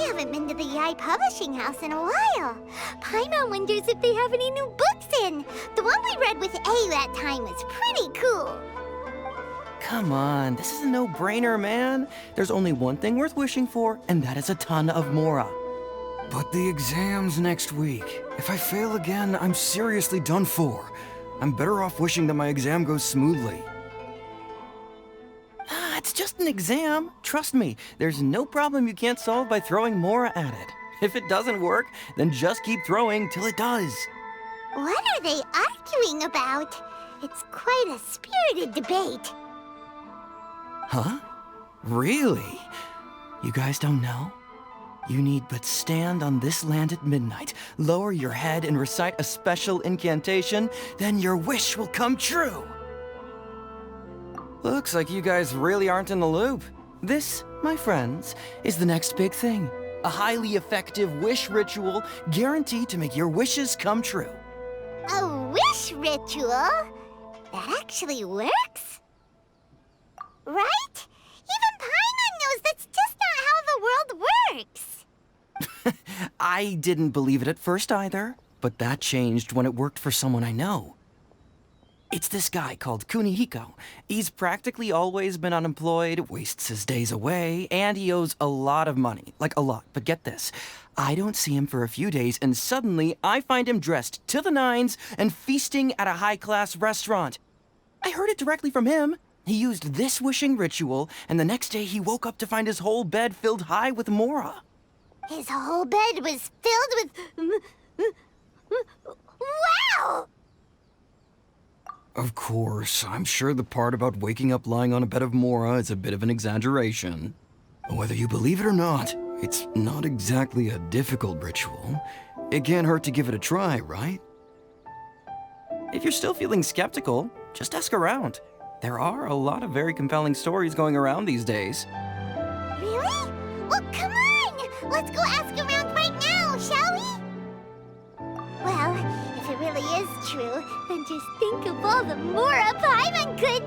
haven't been to the Yai Publishing House in a while. Paimon wonders if they have any new books in. The one we read with A that time was pretty cool. Come on, this is a no-brainer, man. There's only one thing worth wishing for, and that is a ton of Mora. But the exam's next week. If I fail again, I'm seriously done for. I'm better off wishing that my exam goes smoothly. It's just an exam. Trust me, there's no problem you can't solve by throwing Mora at it. If it doesn't work, then just keep throwing till it does. What are they arguing about? It's quite a spirited debate. Huh? Really? You guys don't know? You need but stand on this land at midnight, lower your head and recite a special incantation, then your wish will come true. Looks like you guys really aren't in the loop. This, my friends, is the next big thing. A highly effective wish ritual guaranteed to make your wishes come true. A wish ritual? That actually works? Right? Even Paimon knows that's just not how the world works. I didn't believe it at first either, but that changed when it worked for someone I know. It's this guy called Kunihiko. He's practically always been unemployed, wastes his days away, and he owes a lot of money. Like a lot, but get this. I don't see him for a few days, and suddenly I find him dressed to the nines and feasting at a high-class restaurant. I heard it directly from him. He used this wishing ritual, and the next day he woke up to find his whole bed filled high with Mora. His whole bed was filled with... Wow! Of course, I'm sure the part about waking up lying on a bed of Mora is a bit of an exaggeration. Whether you believe it or not, it's not exactly a difficult ritual. It can't hurt to give it a try, right? If you're still feeling skeptical, just ask around. There are a lot of very compelling stories going around these days. Really? Well, come on! Let's go ask around right now, shall we? Well, if it really is true, then just think of all the Mora Paimon could...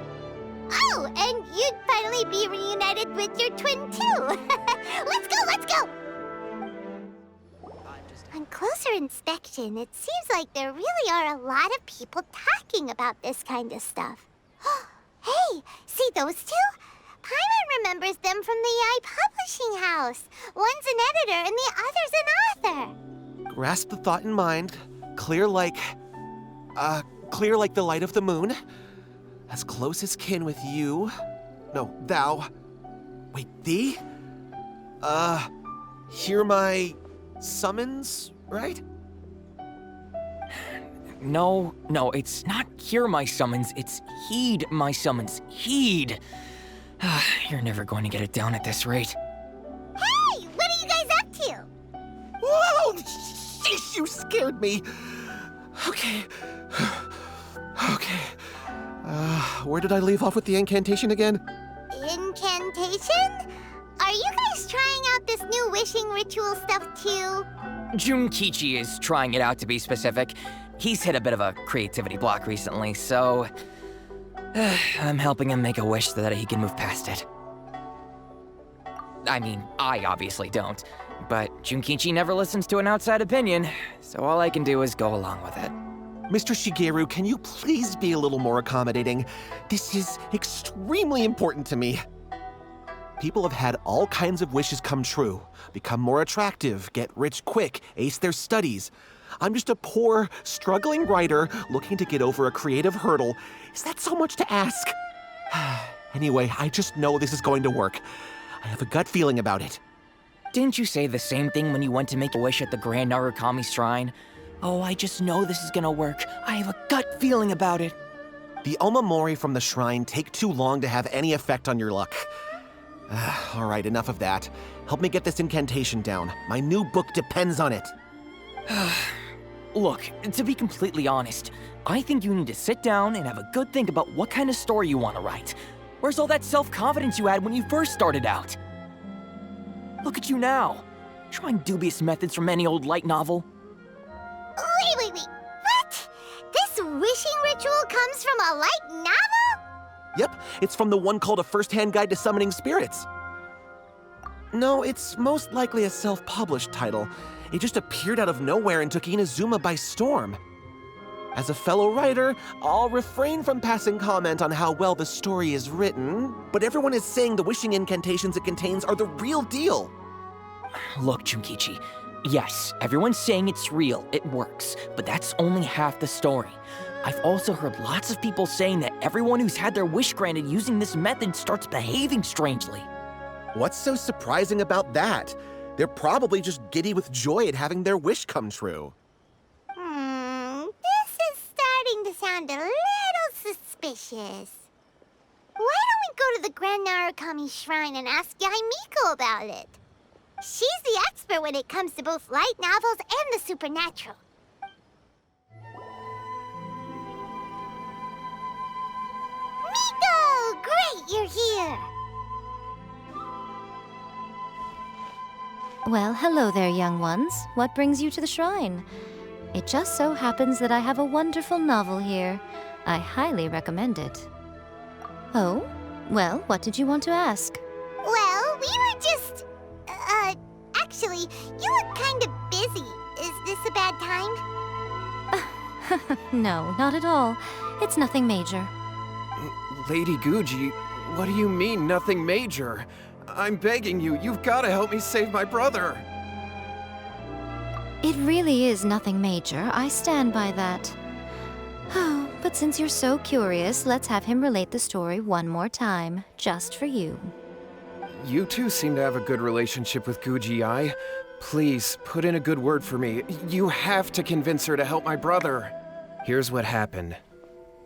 Oh, and you'd finally be reunited with your twin, too! Let's go, let's go! On closer inspection, it seems like there really are a lot of people talking about this kind of stuff. Hey, see those two? Paimon remembers them from the Yai Publishing House. One's an editor and the other's an author. Grasp the thought in mind. Clear like the light of the moon. As close as kin with you. No, thou. Wait, thee? Hear my summons, right? No, it's not hear my summons, it's heed my summons. Heed! You're never going to get it down at this rate. Hey, what are you guys up to? Whoa! Sheesh, you scared me! Okay. Okay. Where did I leave off with the incantation again? Incantation? Are you guys trying out this new wishing ritual stuff too? Junkichi is trying it out, to be specific. He's hit a bit of a creativity block recently, so... I'm helping him make a wish so that he can move past it. I mean, I obviously don't, but Junkichi never listens to an outside opinion, so all I can do is go along with it. Mr. Shigeru, can you please be a little more accommodating? This is extremely important to me. People have had all kinds of wishes come true. Become more attractive, get rich quick, ace their studies. I'm just a poor, struggling writer looking to get over a creative hurdle. Is that so much to ask? Anyway, I just know this is going to work. I have a gut feeling about it. Didn't you say the same thing when you went to make a wish at the Grand Narukami Shrine? Oh, I just know this is gonna work. I have a gut feeling about it. The Omamori from the shrine take too long to have any effect on your luck. All right, enough of that. Help me get this incantation down. My new book depends on it. Look, to be completely honest, I think you need to sit down and have a good think about what kind of story you want to write. Where's all that self-confidence you had when you first started out? Look at you now, trying dubious methods from any old light novel. Wait. What? This wishing ritual comes from a light novel? Yep, it's from the one called A First-Hand Guide to Summoning Spirits. No, it's most likely a self-published title. It just appeared out of nowhere and took Inazuma by storm. As a fellow writer, I'll refrain from passing comment on how well the story is written, but everyone is saying the wishing incantations it contains are the real deal. Look, Junkichi, yes, everyone's saying it's real, it works, but that's only half the story. I've also heard lots of people saying that everyone who's had their wish granted using this method starts behaving strangely. What's so surprising about that? They're probably just giddy with joy at having their wish come true. This is starting to sound a little suspicious. Why don't we go to the Grand Narukami Shrine and ask Yai Miko about it? She's the expert when it comes to both light novels and the supernatural. Miko! Great, you're here! Well, hello there, young ones. What brings you to the shrine? It just so happens that I have a wonderful novel here. I highly recommend it. Oh? Well, what did you want to ask? Well, we were just... actually, you look kind of busy. Is this a bad time? No, not at all. It's nothing major. Lady Guji, what do you mean, nothing major? I'm begging you, you've got to help me save my brother. It really is nothing major. I stand by that. Oh, but since you're so curious, let's have him relate the story one more time, just for you. You two seem to have a good relationship with Guji-ai. Please, put in a good word for me. You have to convince her to help my brother. Here's what happened.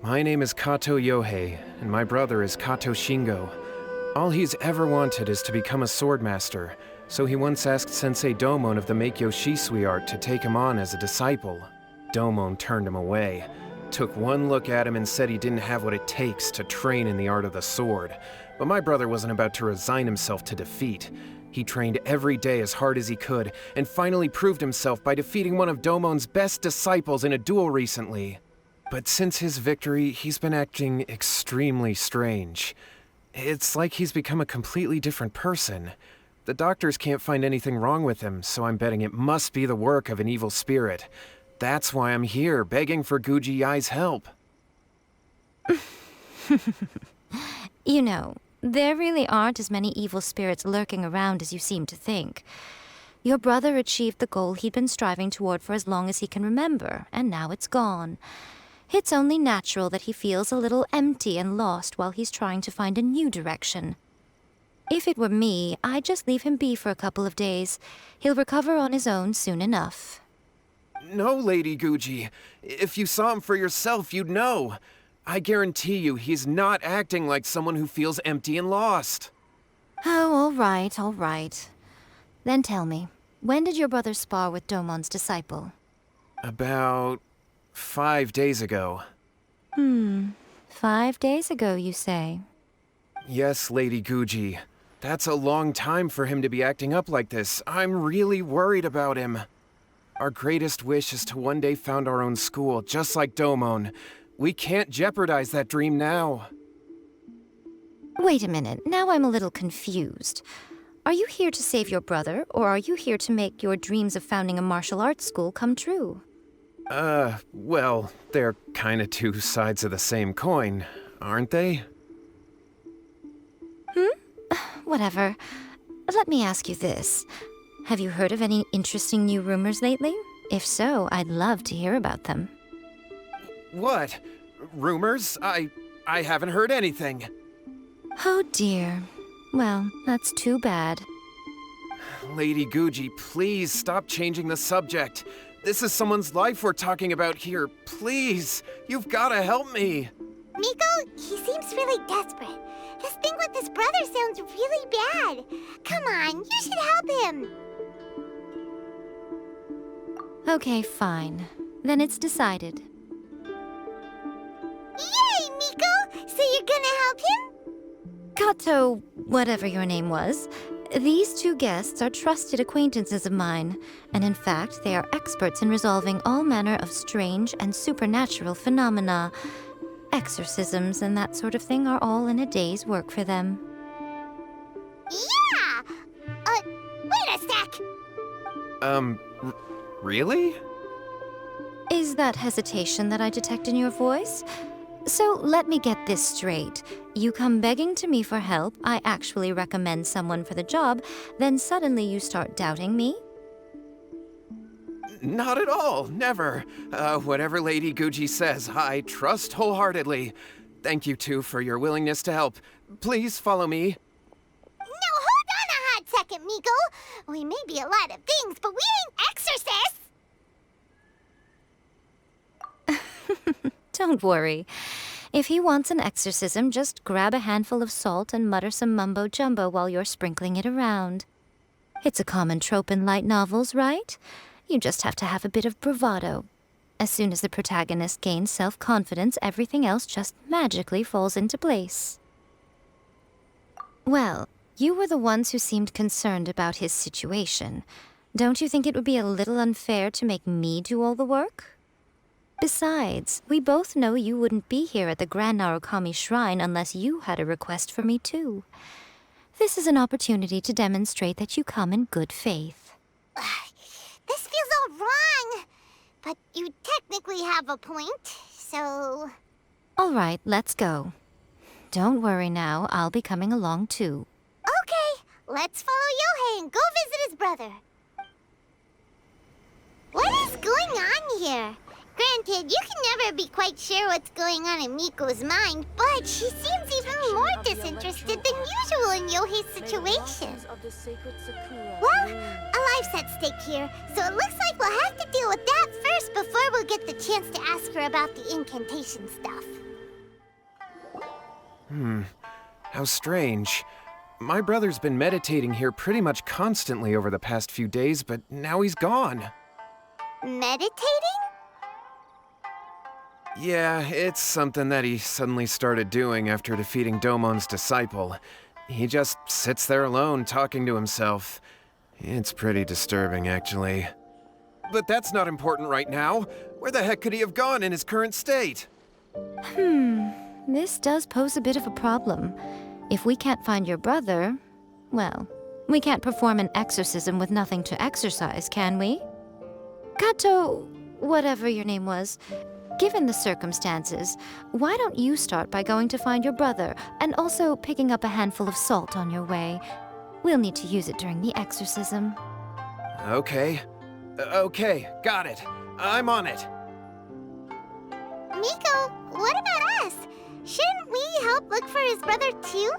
My name is Kato Yohei, and my brother is Kato Shingo. All he's ever wanted is to become a swordmaster, so he once asked Sensei Domon of the Meikyo Shisui art to take him on as a disciple. Domon turned him away, took one look at him and said he didn't have what it takes to train in the art of the sword. But my brother wasn't about to resign himself to defeat. He trained every day as hard as he could, and finally proved himself by defeating one of Domon's best disciples in a duel recently. But since his victory, he's been acting extremely strange. It's like he's become a completely different person. The doctors can't find anything wrong with him, so I'm betting it must be the work of an evil spirit. That's why I'm here, begging for Guji-ai's help. You know, there really aren't as many evil spirits lurking around as you seem to think. Your brother achieved the goal he'd been striving toward for as long as he can remember, and now it's gone. It's only natural that he feels a little empty and lost while he's trying to find a new direction. If it were me, I'd just leave him be for a couple of days. He'll recover on his own soon enough. No, Lady Guji. If you saw him for yourself, you'd know. I guarantee you he's not acting like someone who feels empty and lost. Oh, all right, all right. Then tell me, when did your brother spar with Domon's disciple? About 5 days ago. 5 days ago, you say? Yes, Lady Guji. That's a long time for him to be acting up like this. I'm really worried about him. Our greatest wish is to one day found our own school, just like Domon. We can't jeopardize that dream now. Wait a minute, now I'm a little confused. Are you here to save your brother, or are you here to make your dreams of founding a martial arts school come true? Well, they're kinda two sides of the same coin, aren't they? Whatever. Let me ask you this. Have you heard of any interesting new rumors lately? If so, I'd love to hear about them. What? Rumors? I haven't heard anything. Oh dear. Well, that's too bad. Lady Guji, please stop changing the subject. This is someone's life we're talking about here. Please, you've gotta help me. Miko, he seems really desperate. His thing with his brother sounds really bad. Come on, you should help him. Okay, fine. Then it's decided. Yay, Miko! So you're gonna help him? Kato, whatever your name was, these two guests are trusted acquaintances of mine, and in fact, they are experts in resolving all manner of strange and supernatural phenomena. Exorcisms and that sort of thing are all in a day's work for them. Yeah! Really? Is that hesitation that I detect in your voice? So let me get this straight. You come begging to me for help, I actually recommend someone for the job, then suddenly you start doubting me? Not at all, never. Whatever Lady Guji says, I trust wholeheartedly. Thank you two for your willingness to help. Please follow me. No, hold on a hot second, Miko. We may be a lot of things, but we ain't exorcists! Don't worry. If he wants an exorcism, just grab a handful of salt and mutter some mumbo-jumbo while you're sprinkling it around. It's a common trope in light novels, right? You just have to have a bit of bravado. As soon as the protagonist gains self-confidence, everything else just magically falls into place. Well, you were the ones who seemed concerned about his situation. Don't you think it would be a little unfair to make me do all the work? Besides, we both know you wouldn't be here at the Grand Narukami Shrine unless you had a request for me too. This is an opportunity to demonstrate that you come in good faith. This feels all wrong. But you technically have a point, so... All right, let's go. Don't worry now, I'll be coming along too. Okay, let's follow Yohei and go visit his brother. What is going on here? Granted, you can never be quite sure what's going on in Miko's mind, but she seems even more disinterested than usual in Yohei's situation. Well, a life's at stake here, so it looks like we'll have to deal with that first before we'll get the chance to ask her about the incantation stuff. How strange. My brother's been meditating here pretty much constantly over the past few days, but now he's gone. Meditating? Yeah, it's something that he suddenly started doing after defeating Domon's disciple. He just sits there alone, talking to himself. It's pretty disturbing, actually. But that's not important right now. Where the heck could he have gone in his current state? This does pose a bit of a problem. If we can't find your brother, well, we can't perform an exorcism with nothing to exorcise, can we? Kato, whatever your name was, given the circumstances, why don't you start by going to find your brother and also picking up a handful of salt on your way? We'll need to use it during the exorcism. Okay. Okay, got it. I'm on it. Miko, what about us? Shouldn't we help look for his brother too?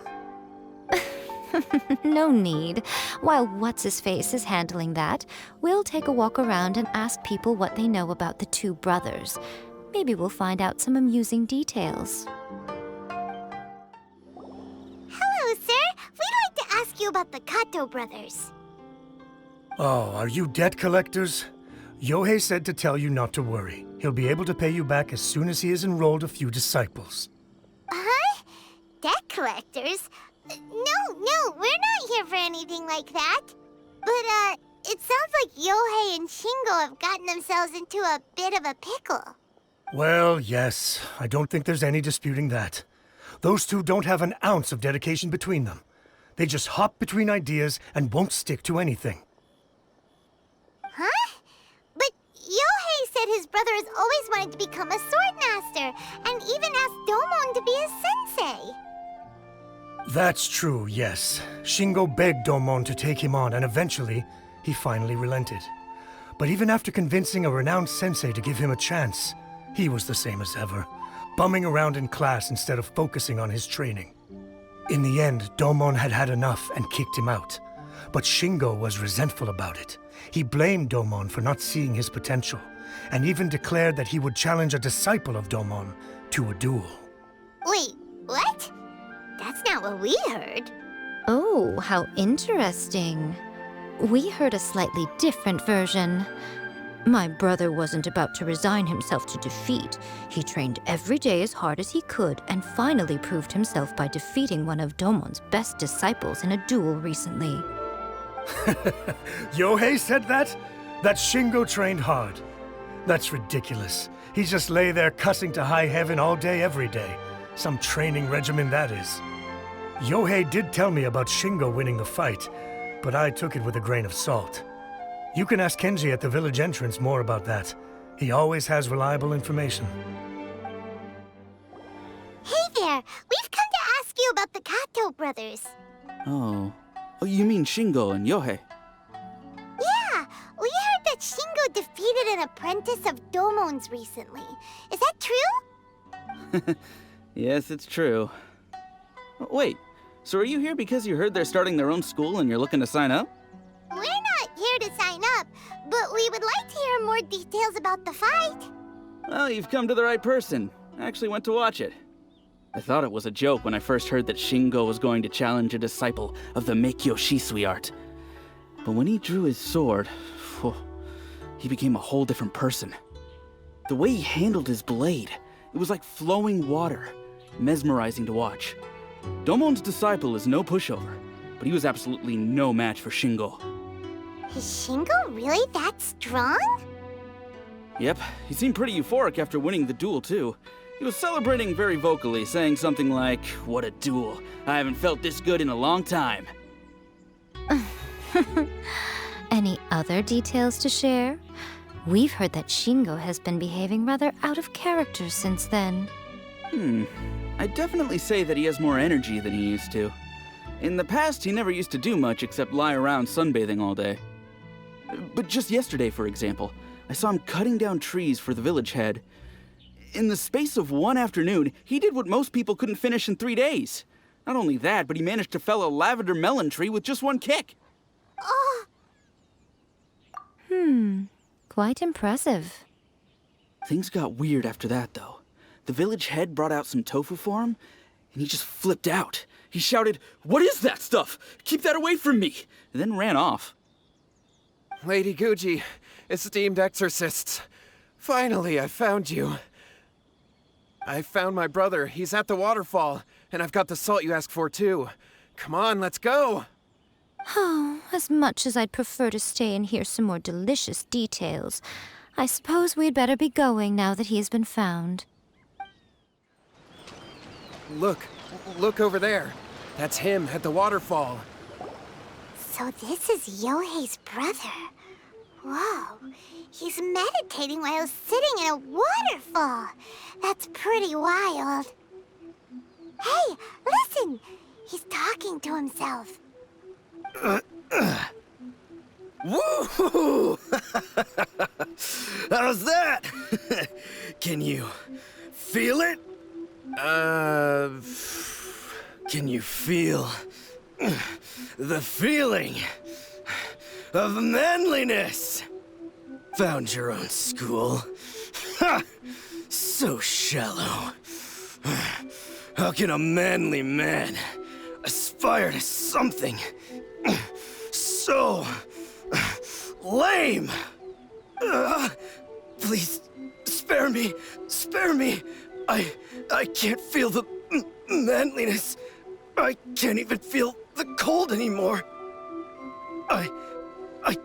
No need. While What's-His-Face is handling that, we'll take a walk around and ask people what they know about the two brothers. Maybe we'll find out some amusing details. Hello, sir. We'd like to ask you about the Kato brothers. Oh, are you debt collectors? Yohei said to tell you not to worry. He'll be able to pay you back as soon as he has enrolled a few disciples. Huh? Debt collectors? No, we're not here for anything like that. But, it sounds like Yohei and Shingo have gotten themselves into a bit of a pickle. Well, yes. I don't think there's any disputing that. Those two don't have an ounce of dedication between them. They just hop between ideas and won't stick to anything. Huh? But Yohei said his brother has always wanted to become a sword master, and even asked Domon to be his sensei. That's true, yes. Shingo begged Domon to take him on, and eventually, he finally relented. But even after convincing a renowned sensei to give him a chance, he was the same as ever, bumming around in class instead of focusing on his training. In the end, Domon had had enough and kicked him out. But Shingo was resentful about it. He blamed Domon for not seeing his potential, and even declared that he would challenge a disciple of Domon to a duel. Wait, what? That's not what we heard. Oh, how interesting. We heard a slightly different version. My brother wasn't about to resign himself to defeat. He trained every day as hard as he could and finally proved himself by defeating one of Domon's best disciples in a duel recently. Yohei said that? That Shingo trained hard. That's ridiculous. He just lay there cussing to high heaven all day, every day. Some training regimen, that is. Yohei did tell me about Shingo winning the fight, but I took it with a grain of salt. You can ask Kenji at the village entrance more about that. He always has reliable information. Hey there! We've come to ask you about the Kato brothers. Oh. Oh, you mean Shingo and Yohei? Yeah! We heard that Shingo defeated an apprentice of Domon's recently. Is that true? Yes, it's true. Wait, so are you here because you heard they're starting their own school and you're looking to sign up? We're not here to sign up, but we would like to hear more details about the fight. Well, you've come to the right person. I actually went to watch it. I thought it was a joke when I first heard that Shingo was going to challenge a disciple of the Meikyo Shisui art. But when he drew his sword, he became a whole different person. The way he handled his blade, it was like flowing water, mesmerizing to watch. Domon's disciple is no pushover, but he was absolutely no match for Shingo. Is Shingo really that strong? Yep, he seemed pretty euphoric after winning the duel too. He was celebrating very vocally, saying something like, "What a duel. I haven't felt this good in a long time." Any other details to share? We've heard that Shingo has been behaving rather out of character since then. I'd definitely say that he has more energy than he used to. In the past, he never used to do much except lie around sunbathing all day. But just yesterday, for example, I saw him cutting down trees for the village head. In the space of one afternoon, he did what most people couldn't finish in 3 days. Not only that, but he managed to fell a lavender melon tree with just one kick. Oh, Quite impressive. Things got weird after that, though. The village head brought out some tofu for him, and he just flipped out. He shouted, "What is that stuff? Keep that away from me!" and then ran off. Lady Guji, esteemed exorcists. Finally, I found you. I found my brother. He's at the waterfall, and I've got the salt you asked for, too. Come on, let's go! Oh, as much as I'd prefer to stay and hear some more delicious details, I suppose we'd better be going now that he has been found. Look over there. That's him at the waterfall. so this is Yohei's brother. Whoa, he's meditating while sitting in a waterfall. That's pretty wild. Hey, listen! He's talking to himself. Woo! How's that? Can you feel it? Can you feel the feeling of manliness? Found your own school. Ha! So shallow. How can a manly man aspire to something so lame? Please, spare me. Spare me. I can't feel the manliness. I can't even feel the cold anymore. I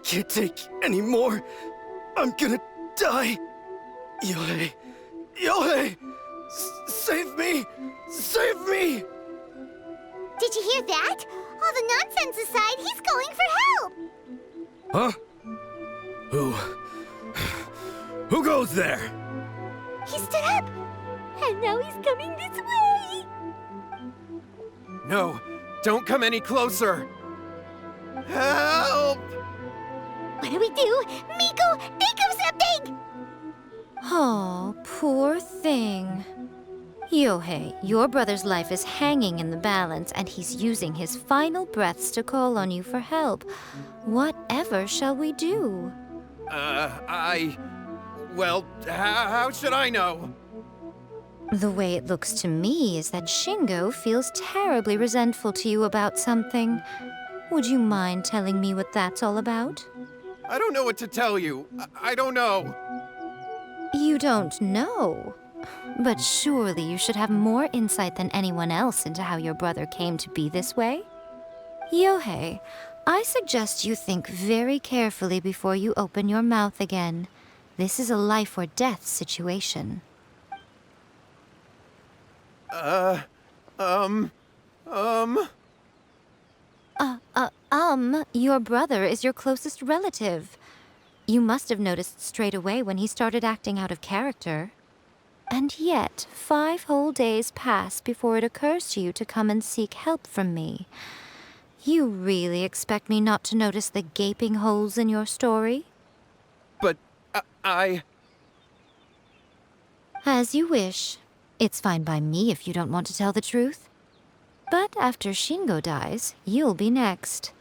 can't take any more. I'm gonna die. Yohei. Yohei! Save me! Save me! Did you hear that? All the nonsense aside, he's calling for help! Huh? Who goes there? He stood up, and now he's coming this way! No, don't come any closer. Help! What do we do? Miko, think of something! Oh, poor thing. Yohei, your brother's life is hanging in the balance, and he's using his final breaths to call on you for help. Whatever shall we do? Well, how should I know? The way it looks to me is that Shingo feels terribly resentful to you about something. Would you mind telling me what that's all about? I don't know what to tell you. I don't know. You don't know? But surely you should have more insight than anyone else into how your brother came to be this way? Yohei, I suggest you think very carefully before you open your mouth again. This is a life or death situation. your brother is your closest relative. You must have noticed straight away when he started acting out of character. And yet, 5 whole days pass before it occurs to you to come and seek help from me. You really expect me not to notice the gaping holes in your story? But I... As you wish. It's fine by me if you don't want to tell the truth. But after Shingo dies, you'll be next.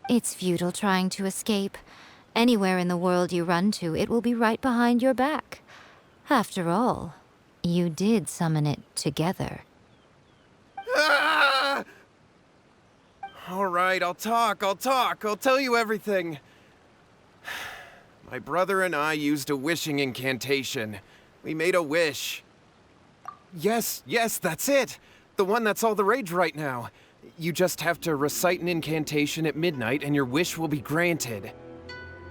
It's futile trying to escape. Anywhere in the world you run to, it will be right behind your back. After all, you did summon it together. Ah! All right, I'll talk. I'll tell you everything. My brother and I used a wishing incantation. We made a wish. Yes, that's it. The one that's all the rage right now. You just have to recite an incantation at midnight and your wish will be granted.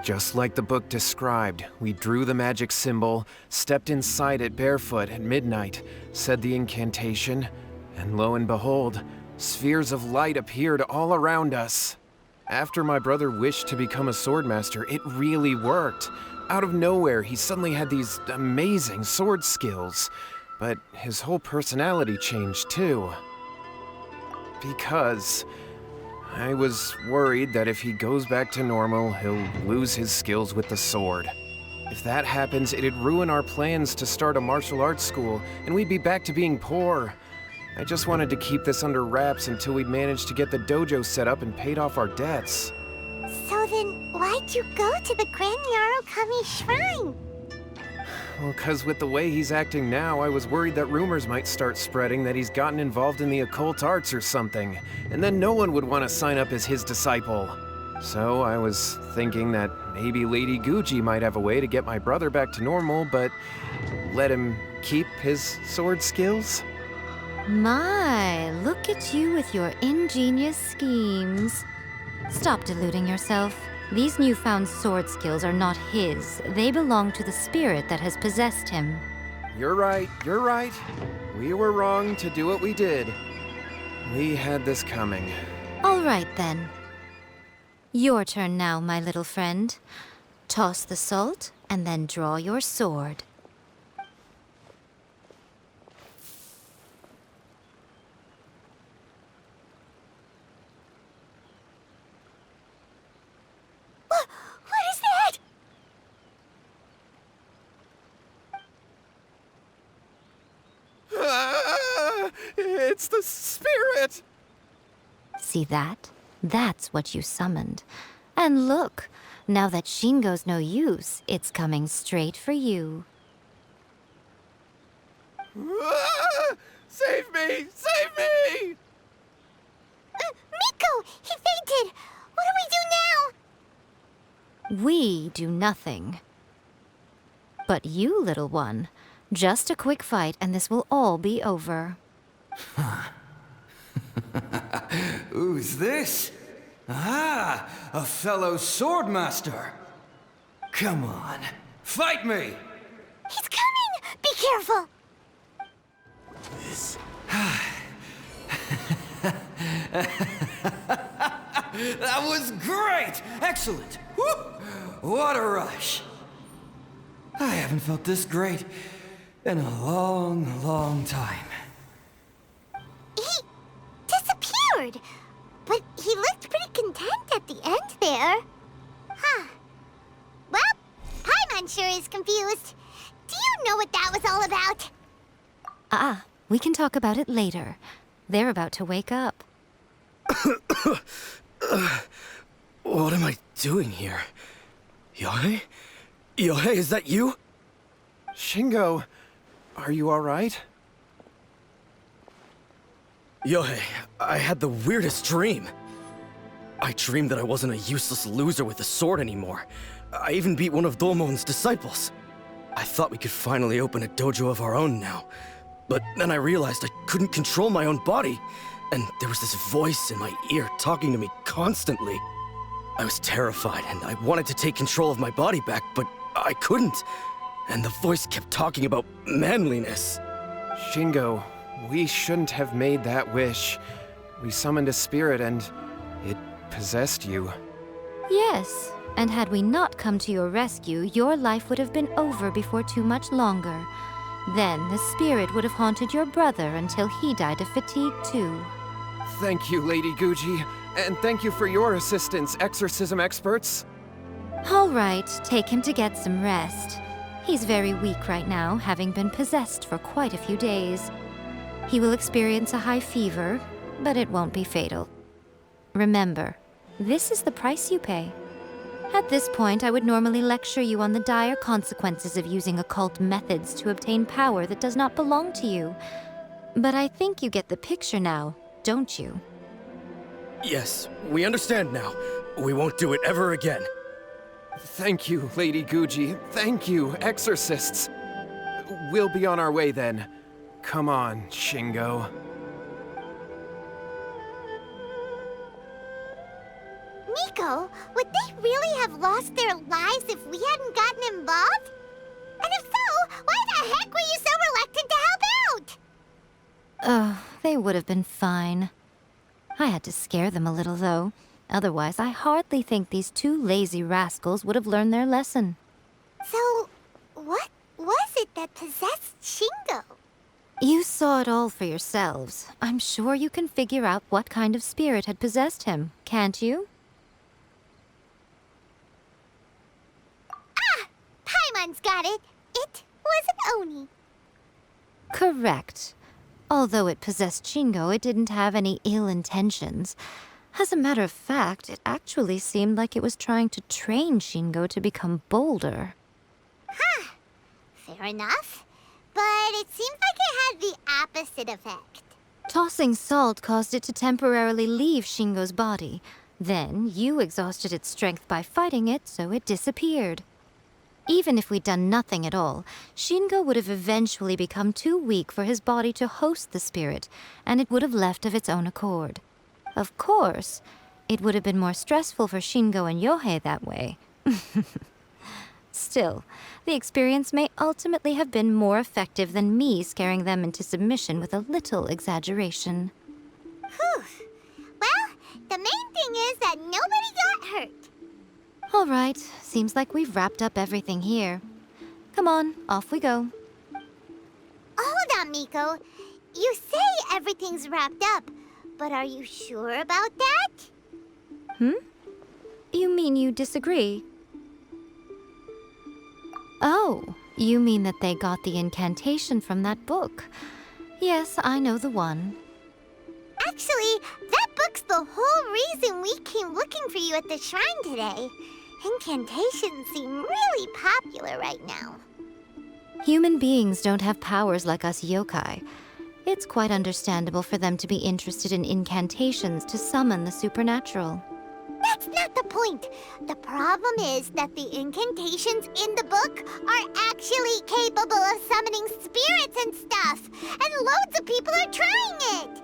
Just like the book described, we drew the magic symbol, stepped inside it barefoot at midnight, said the incantation, and lo and behold, spheres of light appeared all around us. After my brother wished to become a swordmaster, it really worked. Out of nowhere, he suddenly had these amazing sword skills, but his whole personality changed too. Because I was worried that if he goes back to normal, he'll lose his skills with the sword. If that happens, it'd ruin our plans to start a martial arts school, and we'd be back to being poor. I just wanted to keep this under wraps until we'd managed to get the dojo set up and paid off our debts. So then, why'd you go to the Grand Narukami Shrine? Well, 'cause with the way he's acting now, I was worried that rumors might start spreading that he's gotten involved in the occult arts or something, and then no one would want to sign up as his disciple. So I was thinking that maybe Lady Guji might have a way to get my brother back to normal, but let him keep his sword skills? My, look at you with your ingenious schemes. Stop deluding yourself. These newfound sword skills are not his. They belong to the spirit that has possessed him. You're right. We were wrong to do what we did. We had this coming. All right, then. Your turn now, my little friend. Toss the salt, and then draw your sword. What is that? Ah, it's the spirit! See that? That's what you summoned. And look, now that Shingo's no use, it's coming straight for you. Ah, save me! Save me! Miko! He fainted! What do we do now? We do nothing. But you, little one, just a quick fight and this will all be over. Who's this? Ah, a fellow swordmaster. Come on, fight me! He's coming! Be careful! That was great! Excellent! Woo! What a rush! I haven't felt this great in a long, long time. He disappeared! But he looked pretty content at the end there. Huh. Well, Paimon sure is confused. Do you know what that was all about? We can talk about it later. They're about to wake up. What am I doing here? Yohei? Yohei, is that you? Shingo, are you alright? Yohei, I had the weirdest dream. I dreamed that I wasn't a useless loser with a sword anymore. I even beat one of Domon's disciples. I thought we could finally open a dojo of our own now. But then I realized I couldn't control my own body. And there was this voice in my ear talking to me constantly. I was terrified and I wanted to take control of my body back, but I couldn't. And the voice kept talking about manliness. Shingo, we shouldn't have made that wish. We summoned a spirit and it possessed you. Yes, and had we not come to your rescue, your life would have been over before too much longer. Then the spirit would have haunted your brother until he died of fatigue too. Thank you, Lady Guji, and thank you for your assistance, exorcism experts. All right, take him to get some rest. He's very weak right now, having been possessed for quite a few days. He will experience a high fever, but it won't be fatal. Remember, this is the price you pay. At this point, I would normally lecture you on the dire consequences of using occult methods to obtain power that does not belong to you. But I think you get the picture now, don't you? Yes, we understand now. We won't do it ever again. Thank you, Lady Guji. Thank you, exorcists. We'll be on our way then. Come on, Shingo. Miko, would they really have lost their lives if we hadn't gotten involved? And if so, why the heck were you so reluctant to help out? Oh, they would have been fine. I had to scare them a little, though. Otherwise, I hardly think these two lazy rascals would have learned their lesson. So, what was it that possessed Shingo? You saw it all for yourselves. I'm sure you can figure out what kind of spirit had possessed him, can't you? Paimon's got it. It was an Oni. Correct. Although it possessed Shingo, it didn't have any ill intentions. As a matter of fact, it actually seemed like it was trying to train Shingo to become bolder. Huh. Fair enough. But it seems like it had the opposite effect. Tossing salt caused it to temporarily leave Shingo's body. Then, you exhausted its strength by fighting it, so it disappeared. Even if we'd done nothing at all, Shingo would have eventually become too weak for his body to host the spirit, and it would have left of its own accord. Of course, it would have been more stressful for Shingo and Yohei that way. Still, the experience may ultimately have been more effective than me scaring them into submission with a little exaggeration. Whew. Well, the main thing is that nobody got hurt. All right, seems like we've wrapped up everything here. Come on, off we go. Hold on, Miko. You say everything's wrapped up, but are you sure about that? You mean you disagree? Oh, you mean that they got the incantation from that book. Yes, I know the one. Actually, that book's the whole reason we came looking for you at the shrine today. Incantations seem really popular right now. Human beings don't have powers like us yokai. It's quite understandable for them to be interested in incantations to summon the supernatural. That's not the point. The problem is that the incantations in the book are actually capable of summoning spirits and stuff, and loads of people are trying it.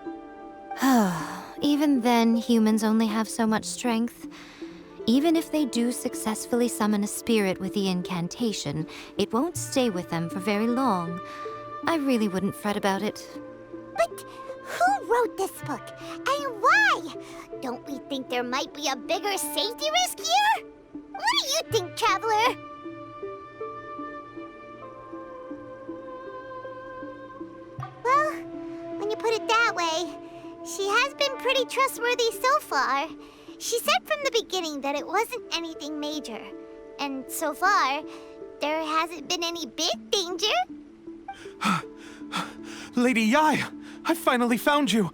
Even then, humans only have so much strength. Even if they do successfully summon a spirit with the incantation, it won't stay with them for very long. I really wouldn't fret about it. But who wrote this book, and why? Don't we think there might be a bigger safety risk here? What do you think, Traveler? Well, when you put it that way, she has been pretty trustworthy so far. She said from the beginning that it wasn't anything major. And so far, there hasn't been any big danger. Lady Yai, I finally found you.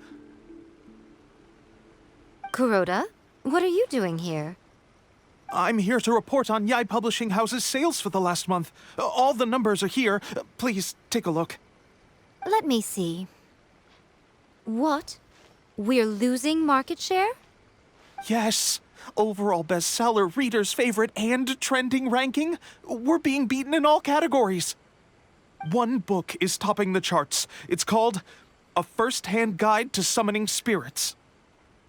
Kuroda, what are you doing here? I'm here to report on Yai Publishing House's sales for the last month. All the numbers are here. Please, take a look. Let me see. What? We're losing market share? Yes. Overall bestseller, reader's favorite, and trending ranking. We're being beaten in all categories. One book is topping the charts. It's called A First-Hand Guide to Summoning Spirits.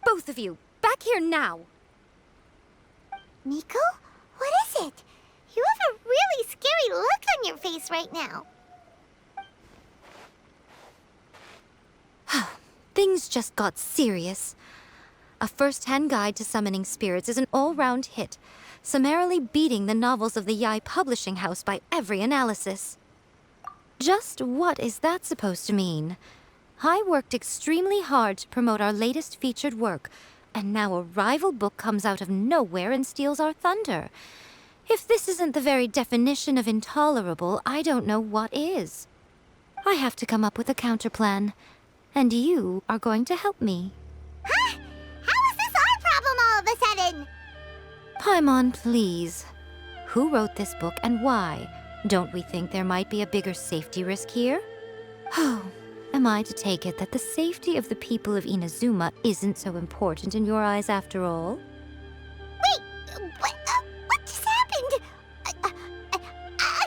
Both of you, back here now! Miko? What is it? You have a really scary look on your face right now. things just got serious. A first-hand guide to summoning spirits is an all-round hit, summarily beating the novels of the Yai Publishing House by every analysis. Just what is that supposed to mean? I worked extremely hard to promote our latest featured work, and now a rival book comes out of nowhere and steals our thunder. If this isn't the very definition of intolerable, I don't know what is. I have to come up with a counterplan, and you are going to help me. Huh? How is this our problem all of a sudden? Paimon, please. Who wrote this book and why? Don't we think there might be a bigger safety risk here? Oh, am I to take it that the safety of the people of Inazuma isn't so important in your eyes after all? Wait, what just happened?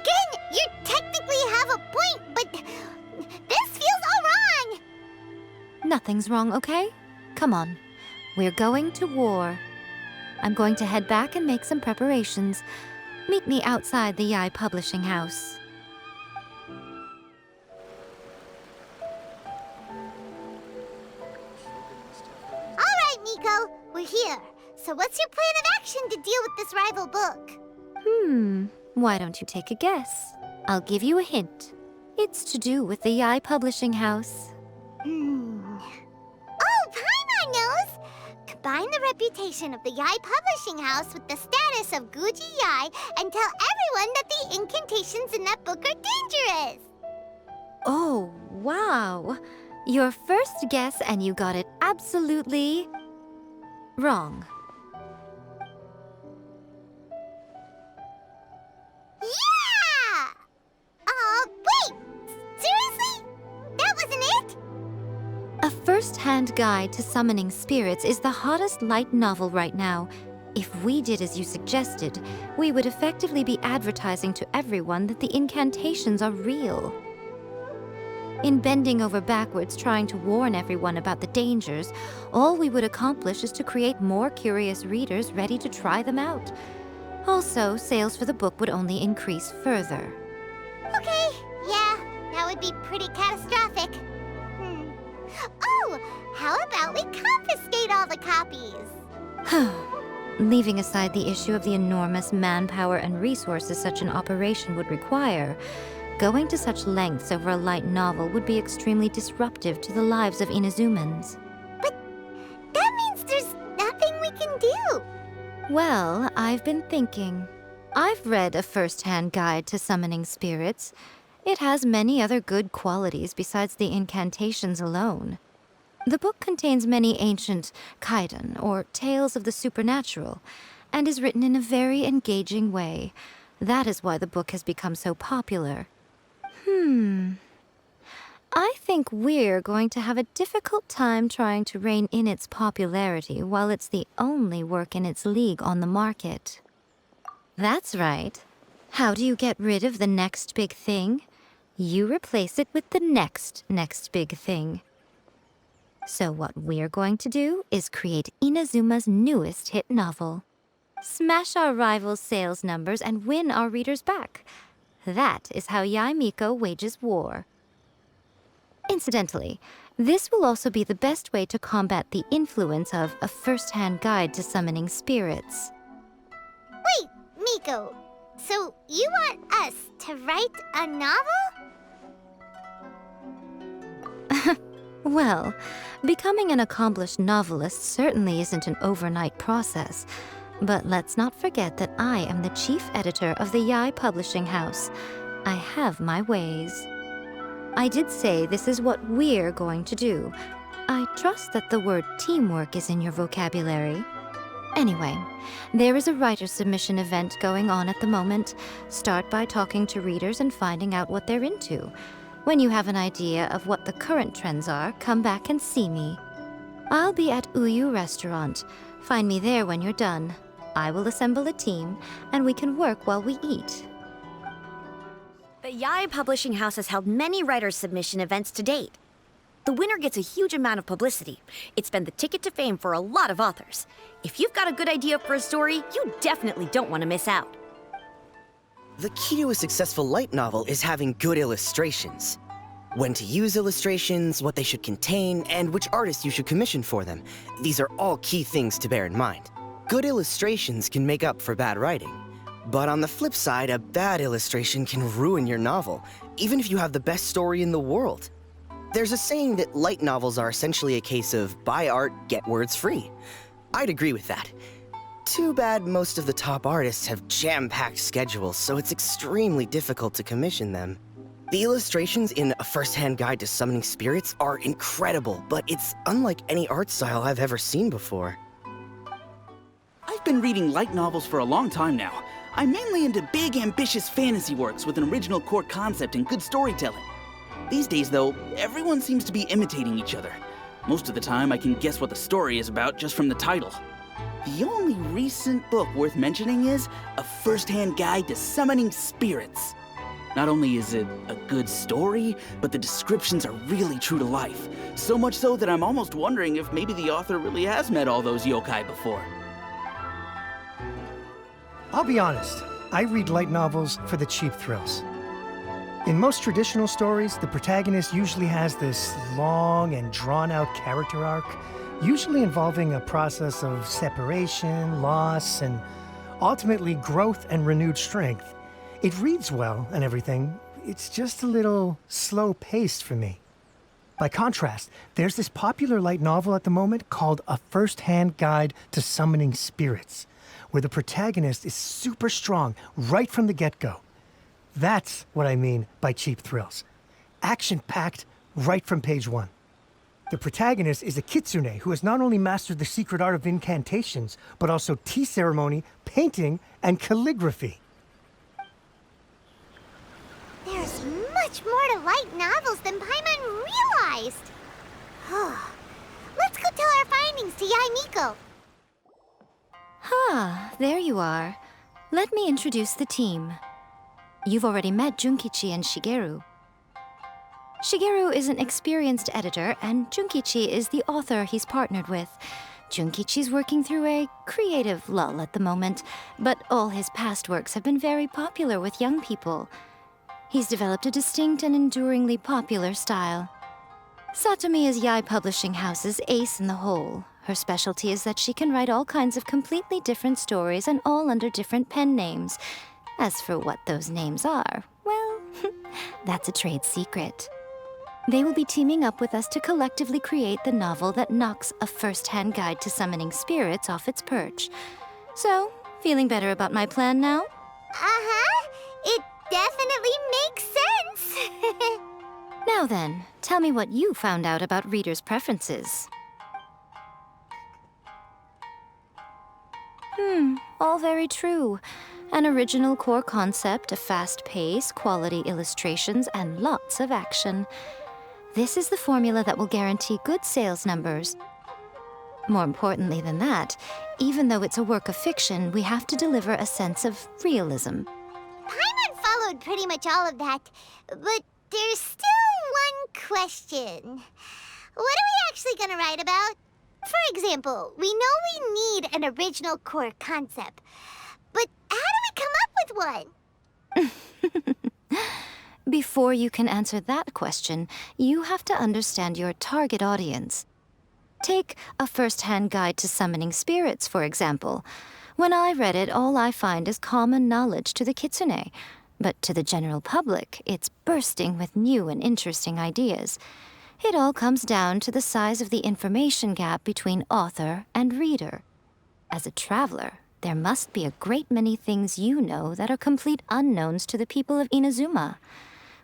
Again, you technically have a point, but this feels all wrong. Nothing's wrong, okay? Come on. We're going to war. I'm going to head back and make some preparations. Meet me outside the Yai Publishing House. All right, Miko, we're here. So what's your plan of action to deal with this rival book? Why don't you take a guess? I'll give you a hint. It's to do with the Yai Publishing House. Oh, Paimon knows! Combine the reputation of the Yai Publishing House with the status of Guji Yai and tell everyone that the incantations in that book are dangerous! Oh, wow. Your first guess and you got it absolutely wrong. Yeah! Wait! Seriously? That wasn't it? A first-hand guide to summoning spirits is the hottest light novel right now. If we did as you suggested, we would effectively be advertising to everyone that the incantations are real. In bending over backwards trying to warn everyone about the dangers, all we would accomplish is to create more curious readers ready to try them out. Also, sales for the book would only increase further. Okay, yeah, that would be pretty catastrophic. Oh, how about we confiscate all the copies? Leaving aside the issue of the enormous manpower and resources such an operation would require, going to such lengths over a light novel would be extremely disruptive to the lives of Inazumans. But that means there's nothing we can do. Well, I've been thinking. I've read a first-hand guide to summoning spirits. It has many other good qualities besides the incantations alone. The book contains many ancient kaiden, or tales of the supernatural, and is written in a very engaging way. That is why the book has become so popular. I think we're going to have a difficult time trying to rein in its popularity while it's the only work in its league on the market. That's right. How do you get rid of the next big thing? You replace it with the next big thing. So what we're going to do is create Inazuma's newest hit novel. Smash our rivals' sales numbers and win our readers back. That is how Yai Miko wages war. Incidentally, this will also be the best way to combat the influence of a first-hand guide to summoning spirits. Wait, Miko, so you want us to write a novel? Well, becoming an accomplished novelist certainly isn't an overnight process. But let's not forget that I am the chief editor of the Yai Publishing House. I have my ways. I did say this is what we're going to do. I trust that the word teamwork is in your vocabulary. Anyway, there is a writer's submission event going on at the moment. Start by talking to readers and finding out what they're into. When you have an idea of what the current trends are, come back and see me. I'll be at Uyu Restaurant. Find me there when you're done. I will assemble a team, and we can work while we eat. The Yai Publishing House has held many writers' submission events to date. The winner gets a huge amount of publicity. It's been the ticket to fame for a lot of authors. If you've got a good idea for a story, you definitely don't want to miss out. The key to a successful light novel is having good illustrations. when to use illustrations, what they should contain, and which artists you should commission for them. These are all key things to bear in mind. Good illustrations can make up for bad writing. But on the flip side, a bad illustration can ruin your novel, even if you have the best story in the world. There's a saying that light novels are essentially a case of buy art, get words free. I'd agree with that. Too bad most of the top artists have jam-packed schedules, so it's extremely difficult to commission them. The illustrations in A First-Hand Guide to Summoning Spirits are incredible, but it's unlike any art style I've ever seen before. I've been reading light novels for a long time now. I'm mainly into big, ambitious fantasy works with an original core concept and good storytelling. These days, though, everyone seems to be imitating each other. Most of the time, I can guess what the story is about just from the title. The only recent book worth mentioning is A First-Hand Guide to Summoning Spirits. Not only is it a good story, but the descriptions are really true to life. So much so that I'm almost wondering if maybe the author really has met all those yokai before. I'll be honest, I read light novels for the cheap thrills. In most traditional stories, the protagonist usually has this long and drawn-out character arc, usually involving a process of separation, loss, and ultimately growth and renewed strength. It reads well and everything, it's just a little slow-paced for me. By contrast, there's this popular light novel at the moment called A First-Hand Guide to Summoning Spirits, where the protagonist is super strong right from the get-go. That's what I mean by cheap thrills. Action-packed right from page one. The protagonist is a kitsune who has not only mastered the secret art of incantations, but also tea ceremony, painting, and calligraphy. There's much more to light novels than Paimon realized. Let's go tell our findings to Yae Miko. There you are. Let me introduce the team. You've already met Junkichi and Shigeru. Shigeru is an experienced editor, and Junkichi is the author he's partnered with. Junkichi's working through a creative lull at the moment, but all his past works have been very popular with young people. He's developed a distinct and enduringly popular style. Satomi is Yae Publishing House's ace in the hole. Her specialty is that she can write all kinds of completely different stories and all under different pen names. As for what those names are, well, that's a trade secret. They will be teaming up with us to collectively create the novel that knocks A First-Hand Guide to Summoning Spirits off its perch. So, feeling better about my plan now? Uh-huh. It definitely makes sense. Now then, tell me what you found out about readers' preferences. All very true. An original core concept, a fast pace, quality illustrations, and lots of action. This is the formula that will guarantee good sales numbers. More importantly than that, even though it's a work of fiction, we have to deliver a sense of realism. Paimon followed pretty much all of that, but there's still one question. What are we actually gonna write about? For example, we know we need an original core concept, but how do we come up with one? Before you can answer that question, you have to understand your target audience. Take A First-Hand Guide to Summoning Spirits, for example. When I read it, all I find is common knowledge to the kitsune. But to the general public, it's bursting with new and interesting ideas. It all comes down to the size of the information gap between author and reader. As a traveler, there must be a great many things you know that are complete unknowns to the people of Inazuma.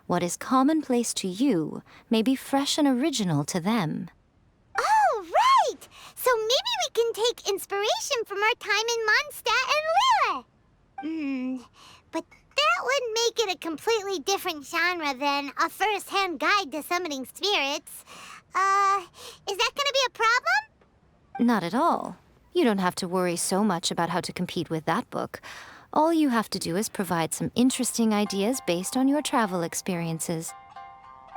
What is commonplace to you may be fresh and original to them. Oh, right! So maybe we can take inspiration from our time in Mondstadt and Lille. But that would make it a completely different genre than A First-Hand Guide to Summoning Spirits. Is that gonna be a problem? Not at all. You don't have to worry so much about how to compete with that book. All you have to do is provide some interesting ideas based on your travel experiences.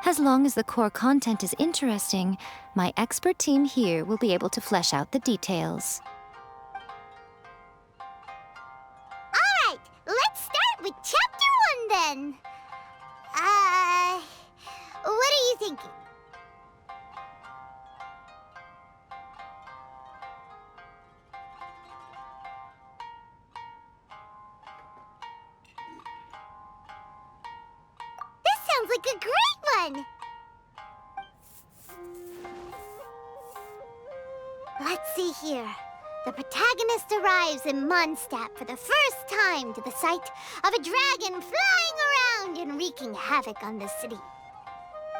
As long as the core content is interesting, my expert team here will be able to flesh out the details. All right, let's start with Chapter 1 then. What are you thinking? This sounds like a great one! Let's see here. The protagonist arrives in Mondstadt for the first time to the sight of a dragon flying around and wreaking havoc on the city.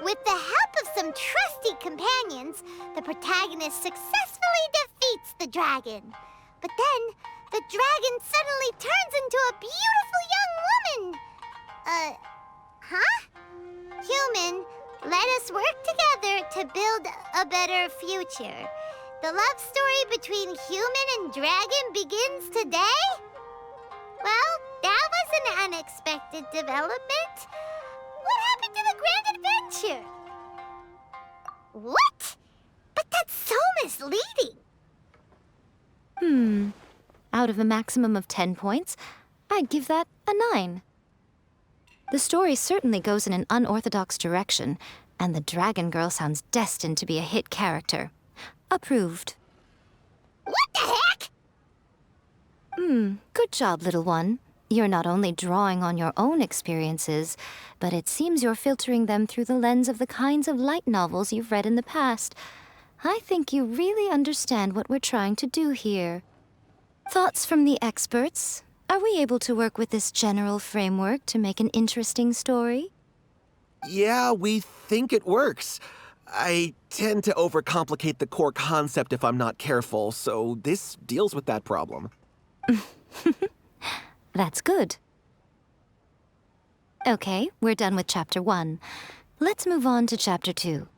With the help of some trusty companions, the protagonist successfully defeats the dragon. But then, the dragon suddenly turns into a beautiful young woman. Huh? Human, let us work together to build a better future. The love story between human and dragon begins today? Well, that was an unexpected development. What happened to the grand adventure? What? But that's so misleading. Out of a maximum of 10 points, I'd give that a 9. The story certainly goes in an unorthodox direction, and the Dragon Girl sounds destined to be a hit character. Approved. What the heck? Good job, little one. You're not only drawing on your own experiences, but it seems you're filtering them through the lens of the kinds of light novels you've read in the past. I think you really understand what we're trying to do here. Thoughts from the experts? Are we able to work with this general framework to make an interesting story? Yeah, we think it works. I tend to overcomplicate the core concept if I'm not careful, so this deals with that problem. That's good. Okay, we're done with Chapter 1. Let's move on to Chapter 2.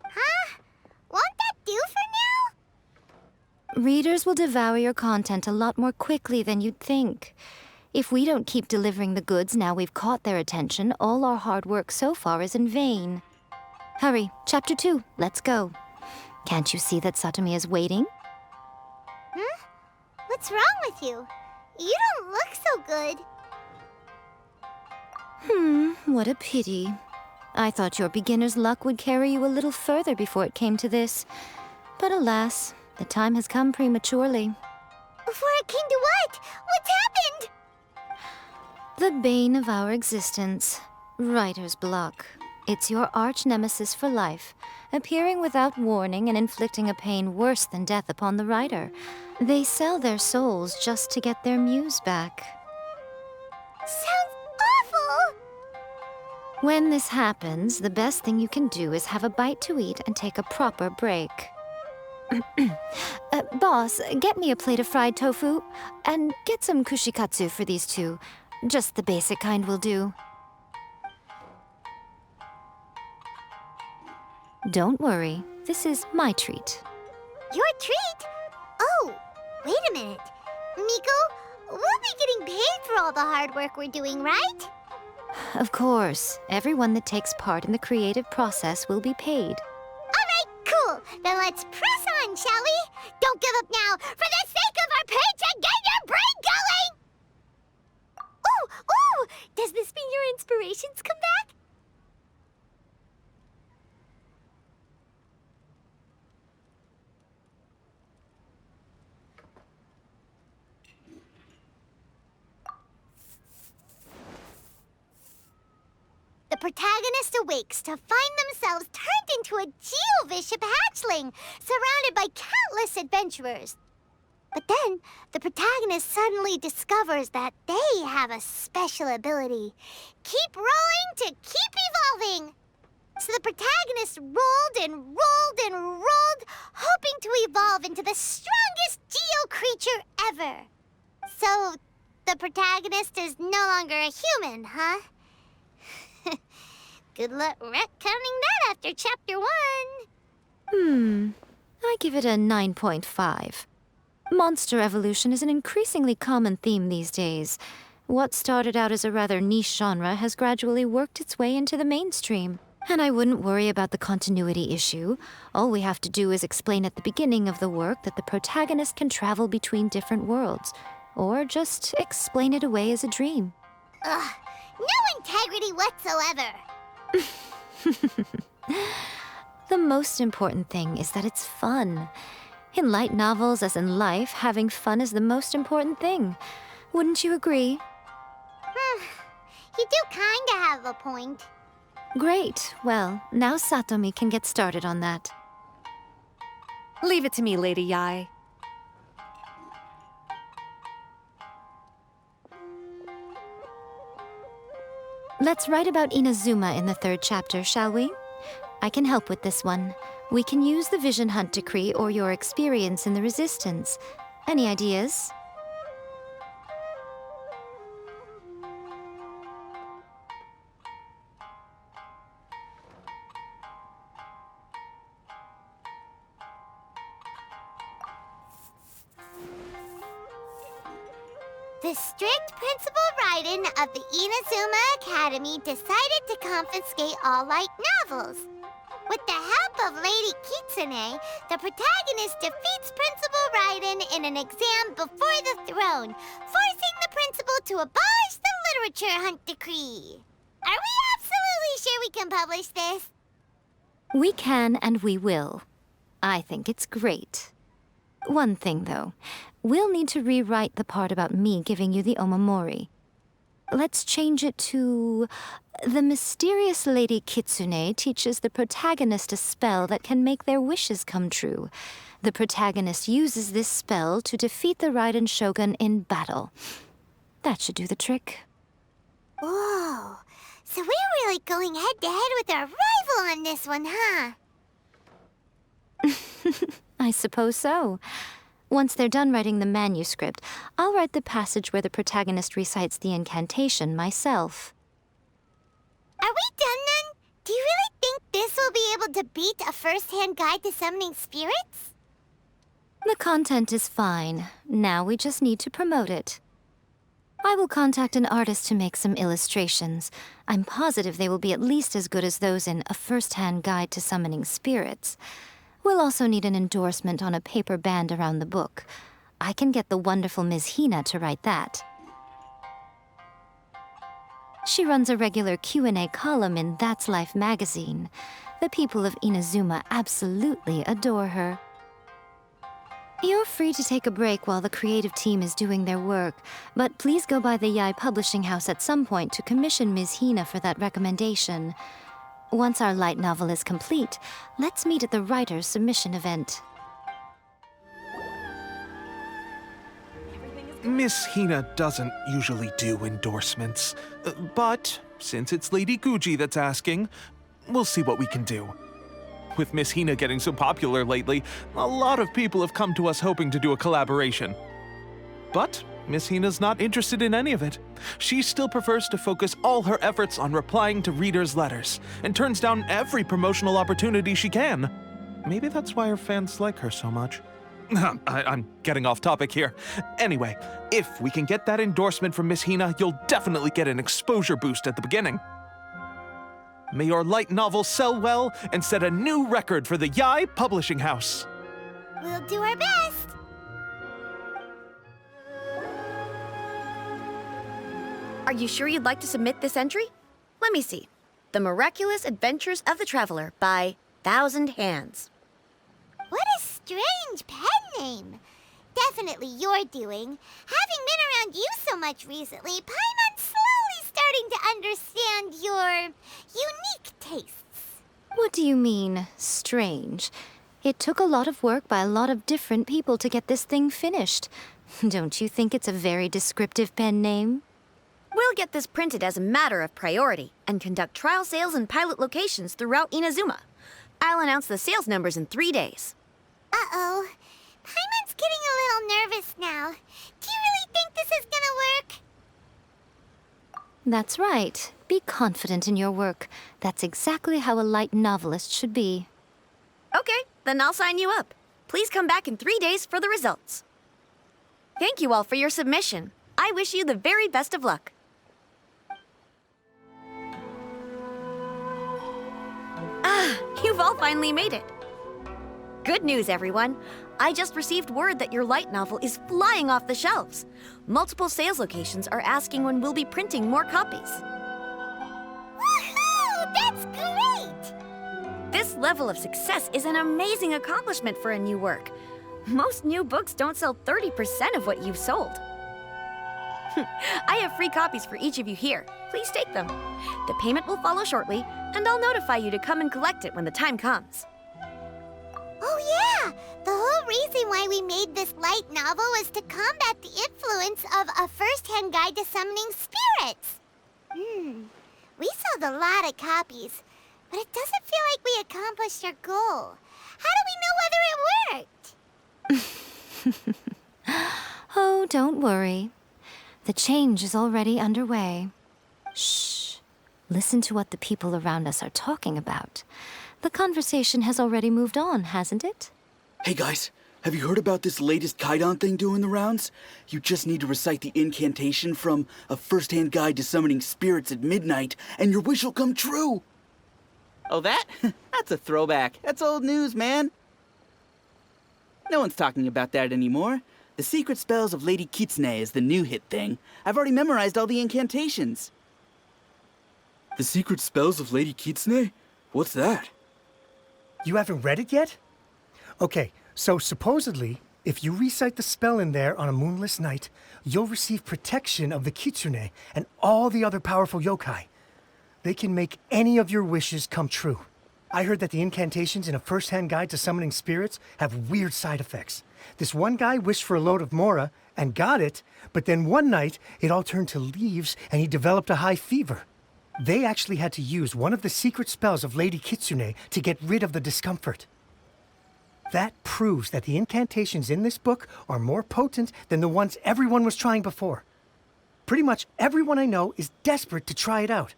Huh? Won't that do for now? Readers will devour your content a lot more quickly than you'd think. If we don't keep delivering the goods now we've caught their attention, all our hard work so far is in vain. Hurry, Chapter 2, let's go. Can't you see that Satomi is waiting? What's wrong with you? You don't look so good. What a pity. I thought your beginner's luck would carry you a little further before it came to this. But alas, the time has come prematurely. Before it came to what? What's happened? The bane of our existence, writer's block. It's your arch-nemesis for life, appearing without warning and inflicting a pain worse than death upon the writer. They sell their souls just to get their muse back. Sounds awful! When this happens, the best thing you can do is have a bite to eat and take a proper break. Boss, get me a plate of fried tofu, and get some kushikatsu for these two. Just the basic kind will do. Don't worry, this is my treat. Your treat? Oh, wait a minute. Miko, we'll be getting paid for all the hard work we're doing, right? Of course, everyone that takes part in the creative process will be paid. All right, cool. Then let's press on, shall we? Don't give up now. For the sake of our paycheck, get your brain going! Ooh! Does this mean your inspirations come back? The protagonist awakes to find themselves turned into a Geovishap hatchling, surrounded by countless adventurers. But then, the protagonist suddenly discovers that they have a special ability. Keep rolling to keep evolving! So the protagonist rolled and rolled and rolled, hoping to evolve into the strongest Geo creature ever. So, the protagonist is no longer a human, huh? Good luck retconning that after Chapter 1. I give it a 9.5. Monster evolution is an increasingly common theme these days. What started out as a rather niche genre has gradually worked its way into the mainstream. And I wouldn't worry about the continuity issue. All we have to do is explain at the beginning of the work that the protagonist can travel between different worlds. Or just explain it away as a dream. Ugh, no integrity whatsoever. The most important thing is that it's fun. In light novels, as in life, having fun is the most important thing. Wouldn't you agree? You do kinda have a point. Great. Well, now Satomi can get started on that. Leave it to me, Lady Yae. Let's write about Inazuma in the 3rd chapter, shall we? I can help with this one. We can use the Vision Hunt Decree or your experience in the Resistance. Any ideas? The strict Principal Raiden of the Inazuma Academy decided to confiscate all light novels. With the help of Lady Kitsune, the protagonist defeats Principal Raiden in an exam before the throne, forcing the principal to abolish the Literature Hunt Decree. Are we absolutely sure we can publish this? We can and we will. I think it's great. One thing, though. We'll need to rewrite the part about me giving you the Omamori. Let's change it to... The mysterious Lady Kitsune teaches the protagonist a spell that can make their wishes come true. The protagonist uses this spell to defeat the Raiden Shogun in battle. That should do the trick. Whoa, so we're really going head-to-head with our rival on this one, huh? I suppose so. Once they're done writing the manuscript, I'll write the passage where the protagonist recites the incantation myself. Are we done then? Do you really think this will be able to beat a first-hand guide to summoning spirits? The content is fine. Now we just need to promote it. I will contact an artist to make some illustrations. I'm positive they will be at least as good as those in A First-Hand Guide to Summoning Spirits. We'll also need an endorsement on a paper band around the book. I can get the wonderful Ms. Hina to write that. She runs a regular Q&A column in That's Life magazine. The people of Inazuma absolutely adore her. You're free to take a break while the creative team is doing their work, but please go by the Yae Publishing House at some point to commission Ms. Hina for that recommendation. Once our light novel is complete, let's meet at the writer's submission event. Miss Hina doesn't usually do endorsements, but since it's Lady Guji that's asking, we'll see what we can do. With Miss Hina getting so popular lately, a lot of people have come to us hoping to do a collaboration. But Miss Hina's not interested in any of it. She still prefers to focus all her efforts on replying to readers' letters, and turns down every promotional opportunity she can. Maybe that's why her fans like her so much. I'm getting off topic here. Anyway, if we can get that endorsement from Miss Hina, you'll definitely get an exposure boost at the beginning. May your light novel sell well and set a new record for the Yae Publishing House. We'll do our best. Are you sure you'd like to submit this entry? Let me see. The Miraculous Adventures of the Traveler by Thousand Hands. What a strange pen name. Definitely your doing. Having been around you so much recently, Paimon's slowly starting to understand your unique tastes. What do you mean, strange? It took a lot of work by a lot of different people to get this thing finished. Don't you think it's a very descriptive pen name? We'll get this printed as a matter of priority and conduct trial sales in pilot locations throughout Inazuma. I'll announce the sales numbers in 3 days. Uh-oh. Paimon's getting a little nervous now. Do you really think this is gonna work? That's right. Be confident in your work. That's exactly how a light novelist should be. Okay, then I'll sign you up. Please come back in 3 days for the results. Thank you all for your submission. I wish you the very best of luck. You've all finally made it. Good news, everyone. I just received word that your light novel is flying off the shelves. Multiple sales locations are asking when we'll be printing more copies. Woohoo! That's great! This level of success is an amazing accomplishment for a new work. Most new books don't sell 30% of what you've sold. I have free copies for each of you here. Please take them. The payment will follow shortly, and I'll notify you to come and collect it when the time comes. Oh yeah! The whole reason why we made this light novel was to combat the influence of a first-hand guide to summoning spirits. We sold a lot of copies, but it doesn't feel like we accomplished our goal. How do we know whether it worked? Oh, don't worry. The change is already underway. Shh. Listen to what the people around us are talking about. The conversation has already moved on, hasn't it? Hey guys, have you heard about this latest Kaidan thing doing the rounds? You just need to recite the incantation from A First-Hand Guide to Summoning Spirits at midnight, and your wish will come true! Oh, that? That's a throwback. That's old news, man. No one's talking about that anymore. The Secret Spells of Lady Kitsune is the new hit thing. I've already memorized all the incantations. The Secret Spells of Lady Kitsune? What's that? You haven't read it yet? Okay, so supposedly, if you recite the spell in there on a moonless night, you'll receive protection of the Kitsune and all the other powerful yokai. They can make any of your wishes come true. I heard that the incantations in A First-Hand Guide to Summoning Spirits have weird side effects. This one guy wished for a load of mora and got it, but then one night it all turned to leaves and he developed a high fever. They actually had to use one of the secret spells of Lady Kitsune to get rid of the discomfort. That proves that the incantations in this book are more potent than the ones everyone was trying before. Pretty much everyone I know is desperate to try it out.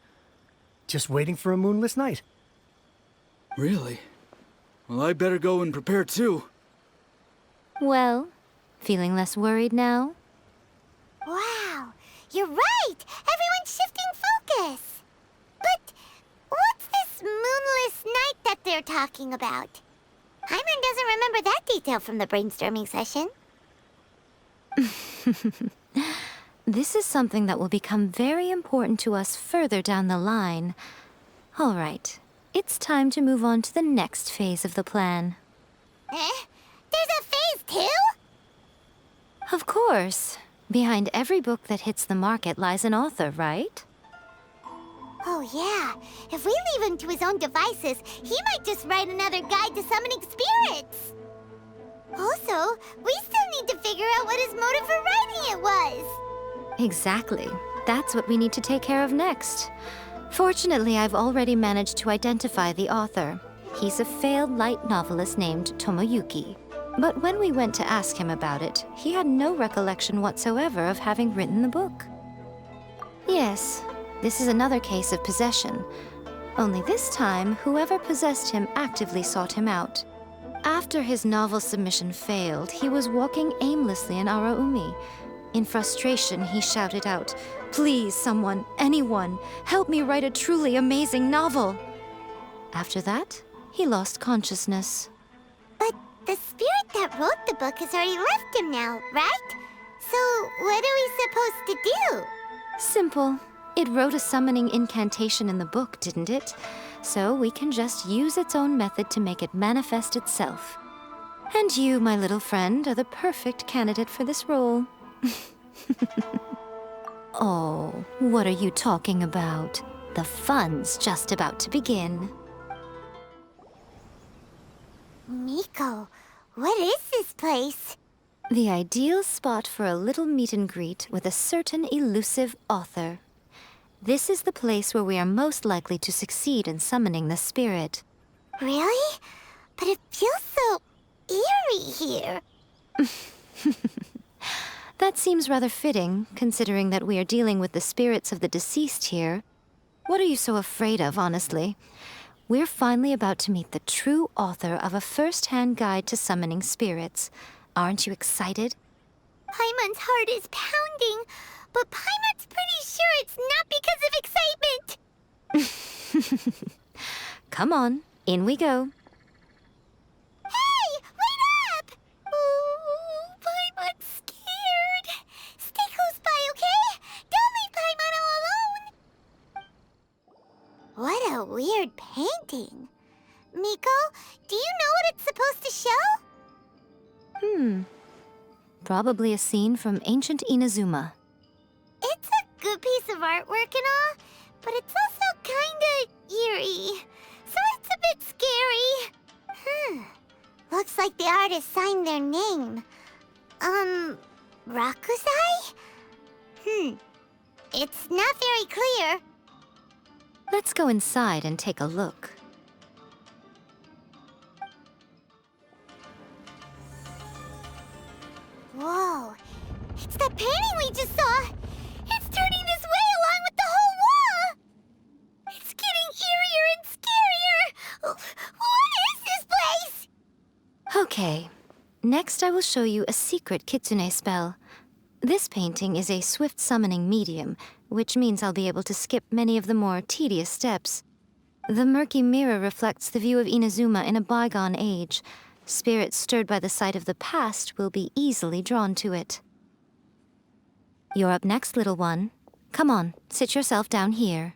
Just waiting for a moonless night. Really? Well, I better go and prepare too. Well, feeling less worried now? Wow, you're right! Everyone's shifting focus! But what's this moonless night that they're talking about? Hyman doesn't remember that detail from the brainstorming session. This is something that will become very important to us further down the line. All right, it's time to move on to the next phase of the plan. There's a phase 2? Of course. Behind every book that hits the market lies an author, right? Oh yeah, if we leave him to his own devices, he might just write another guide to summoning spirits. Also, we still need to figure out what his motive for writing it was. Exactly. That's what we need to take care of next. Fortunately, I've already managed to identify the author. He's a failed light novelist named Tomoyuki. But when we went to ask him about it, he had no recollection whatsoever of having written the book. Yes, this is another case of possession. Only this time, whoever possessed him actively sought him out. After his novel submission failed, he was walking aimlessly in Araumi. In frustration, he shouted out, "Please, someone, anyone, help me write a truly amazing novel!" After that, he lost consciousness. But the spirit that wrote the book has already left him now, right? So what are we supposed to do? Simple. It wrote a summoning incantation in the book, didn't it? So we can just use its own method to make it manifest itself. And you, my little friend, are the perfect candidate for this role. Oh, what are you talking about? The fun's just about to begin. Miko, what is this place? The ideal spot for a little meet and greet with a certain elusive author. This is the place where we are most likely to succeed in summoning the spirit. Really? But it feels so eerie here. That seems rather fitting, considering that we are dealing with the spirits of the deceased here. What are you so afraid of, honestly? We're finally about to meet the true author of A First-Hand Guide to Summoning Spirits. Aren't you excited? Paimon's heart is pounding, but Paimon's pretty sure it's not because of excitement. Come on, in we go. Hey, wait up! Ooh, Paimon's scared. Stay close by, okay? Don't leave Paimon all alone. What a weird painting. Miko, do you know what it's supposed to show? Probably a scene from ancient Inazuma. It's a good piece of artwork and all, but it's also kinda eerie. So it's a bit scary. Looks like the artist signed their name. Rakusai? It's not very clear. Let's go inside and take a look. Whoa, it's that painting we just saw! It's turning this way along with the whole wall! It's getting eerier and scarier! What is this place? Okay, next I will show you a secret kitsune spell. This painting is a swift summoning medium, which means I'll be able to skip many of the more tedious steps. The murky mirror reflects the view of Inazuma in a bygone age. Spirits stirred by the sight of the past will be easily drawn to it. You're up next, little one. Come on, sit yourself down here.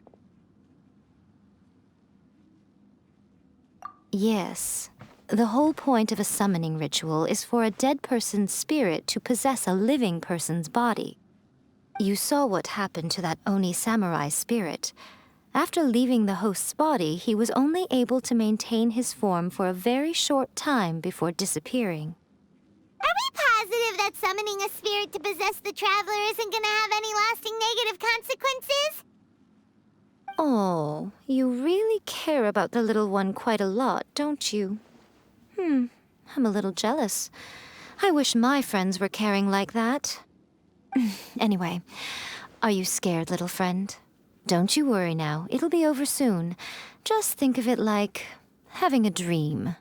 Yes, the whole point of a summoning ritual is for a dead person's spirit to possess a living person's body. You saw what happened to that Oni samurai spirit. After leaving the host's body, he was only able to maintain his form for a very short time before disappearing. Are we positive that summoning a spirit to possess the traveler isn't gonna have any lasting negative consequences? Oh, you really care about the little one quite a lot, don't you? I'm a little jealous. I wish my friends were caring like that. Anyway, are you scared, little friend? Don't you worry now, it'll be over soon. Just think of it like having a dream.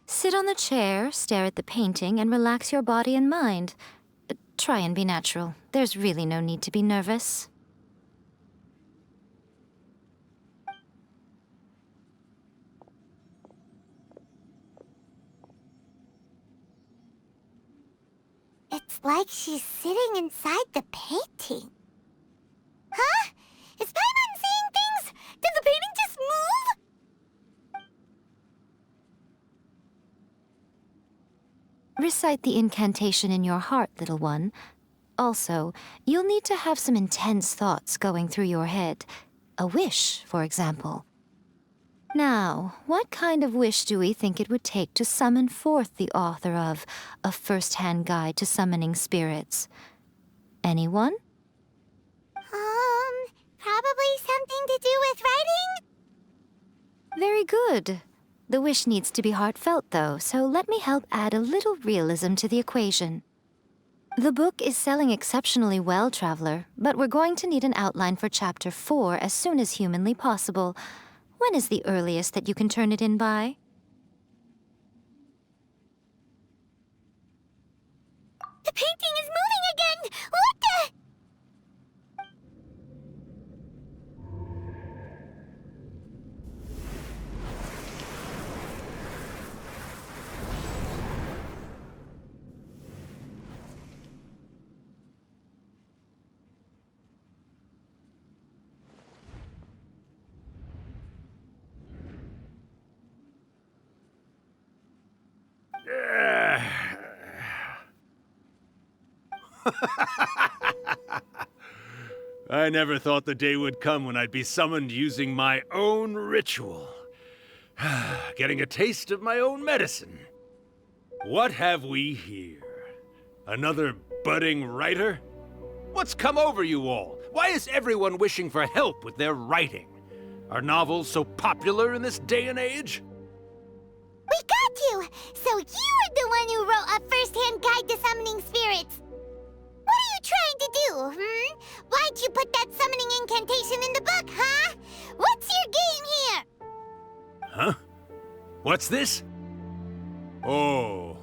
Sit on the chair, stare at the painting, and relax your body and mind. Try and be natural. There's really no need to be nervous. It's like she's sitting inside the painting. Huh? Is Paimon seeing things? Did the painting just move? Recite the incantation in your heart, little one. Also, you'll need to have some intense thoughts going through your head. A wish, for example. Now, what kind of wish do we think it would take to summon forth the author of A First-Hand Guide to Summoning Spirits? Anyone? Probably something to do with writing? Very good. The wish needs to be heartfelt, though, so let me help add a little realism to the equation. The book is selling exceptionally well, Traveler, but we're going to need an outline for Chapter 4 as soon as humanly possible. When is the earliest that you can turn it in by? The painting is moving again! What the? I never thought the day would come when I'd be summoned using my own ritual. Getting a taste of my own medicine. What have we here? Another budding writer? What's come over you all? Why is everyone wishing for help with their writing? Are novels so popular in this day and age? We got you! So you were the one who wrote A First-Hand Guide to Summoning Spirits. What are you trying to do, Why'd you put that summoning incantation in the book, huh? What's your game here? Huh? What's this? Oh,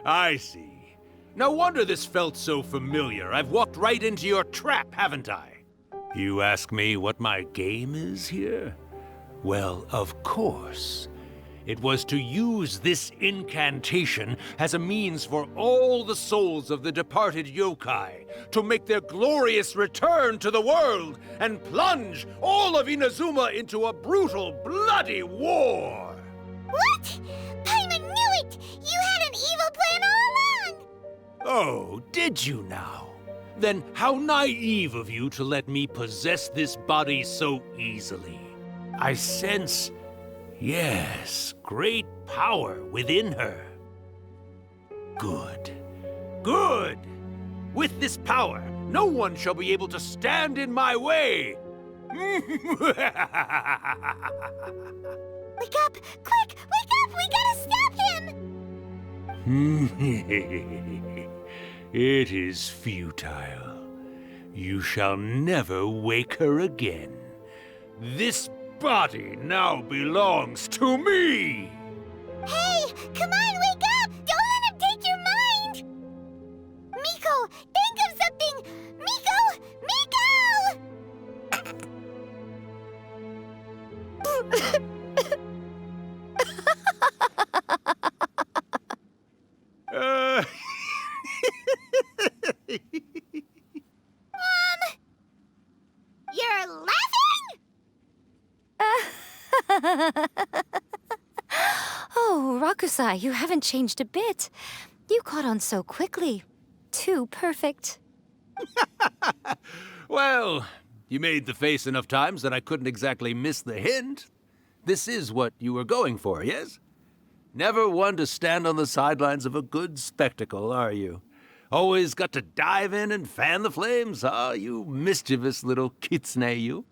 I see. No wonder this felt so familiar. I've walked right into your trap, haven't I? You ask me what my game is here? Well, of course. It was to use this incantation as a means for all the souls of the departed yokai to make their glorious return to the world and plunge all of Inazuma into a brutal, bloody war! What? Paimon knew it! You had an evil plan all along! Oh, did you now? Then how naive of you to let me possess this body so easily. I sense, yes, great power within her. Good. Good! With this power, no one shall be able to stand in my way! Wake up! Quick! Wake up! We gotta stop him! It is futile. You shall never wake her again. This body now belongs to me! Hey! Come on, wake up! Don't let him take your mind! Miko! Think of something! Miko! Uh... You're laughing?! Oh, Rakusai, you haven't changed a bit. You caught on so quickly. Too perfect. Well, you made the face enough times that I couldn't exactly miss the hint. This is what you were going for, yes? Never one to stand on the sidelines of a good spectacle, are you? Always got to dive in and fan the flames, huh? You mischievous little kitsune, you.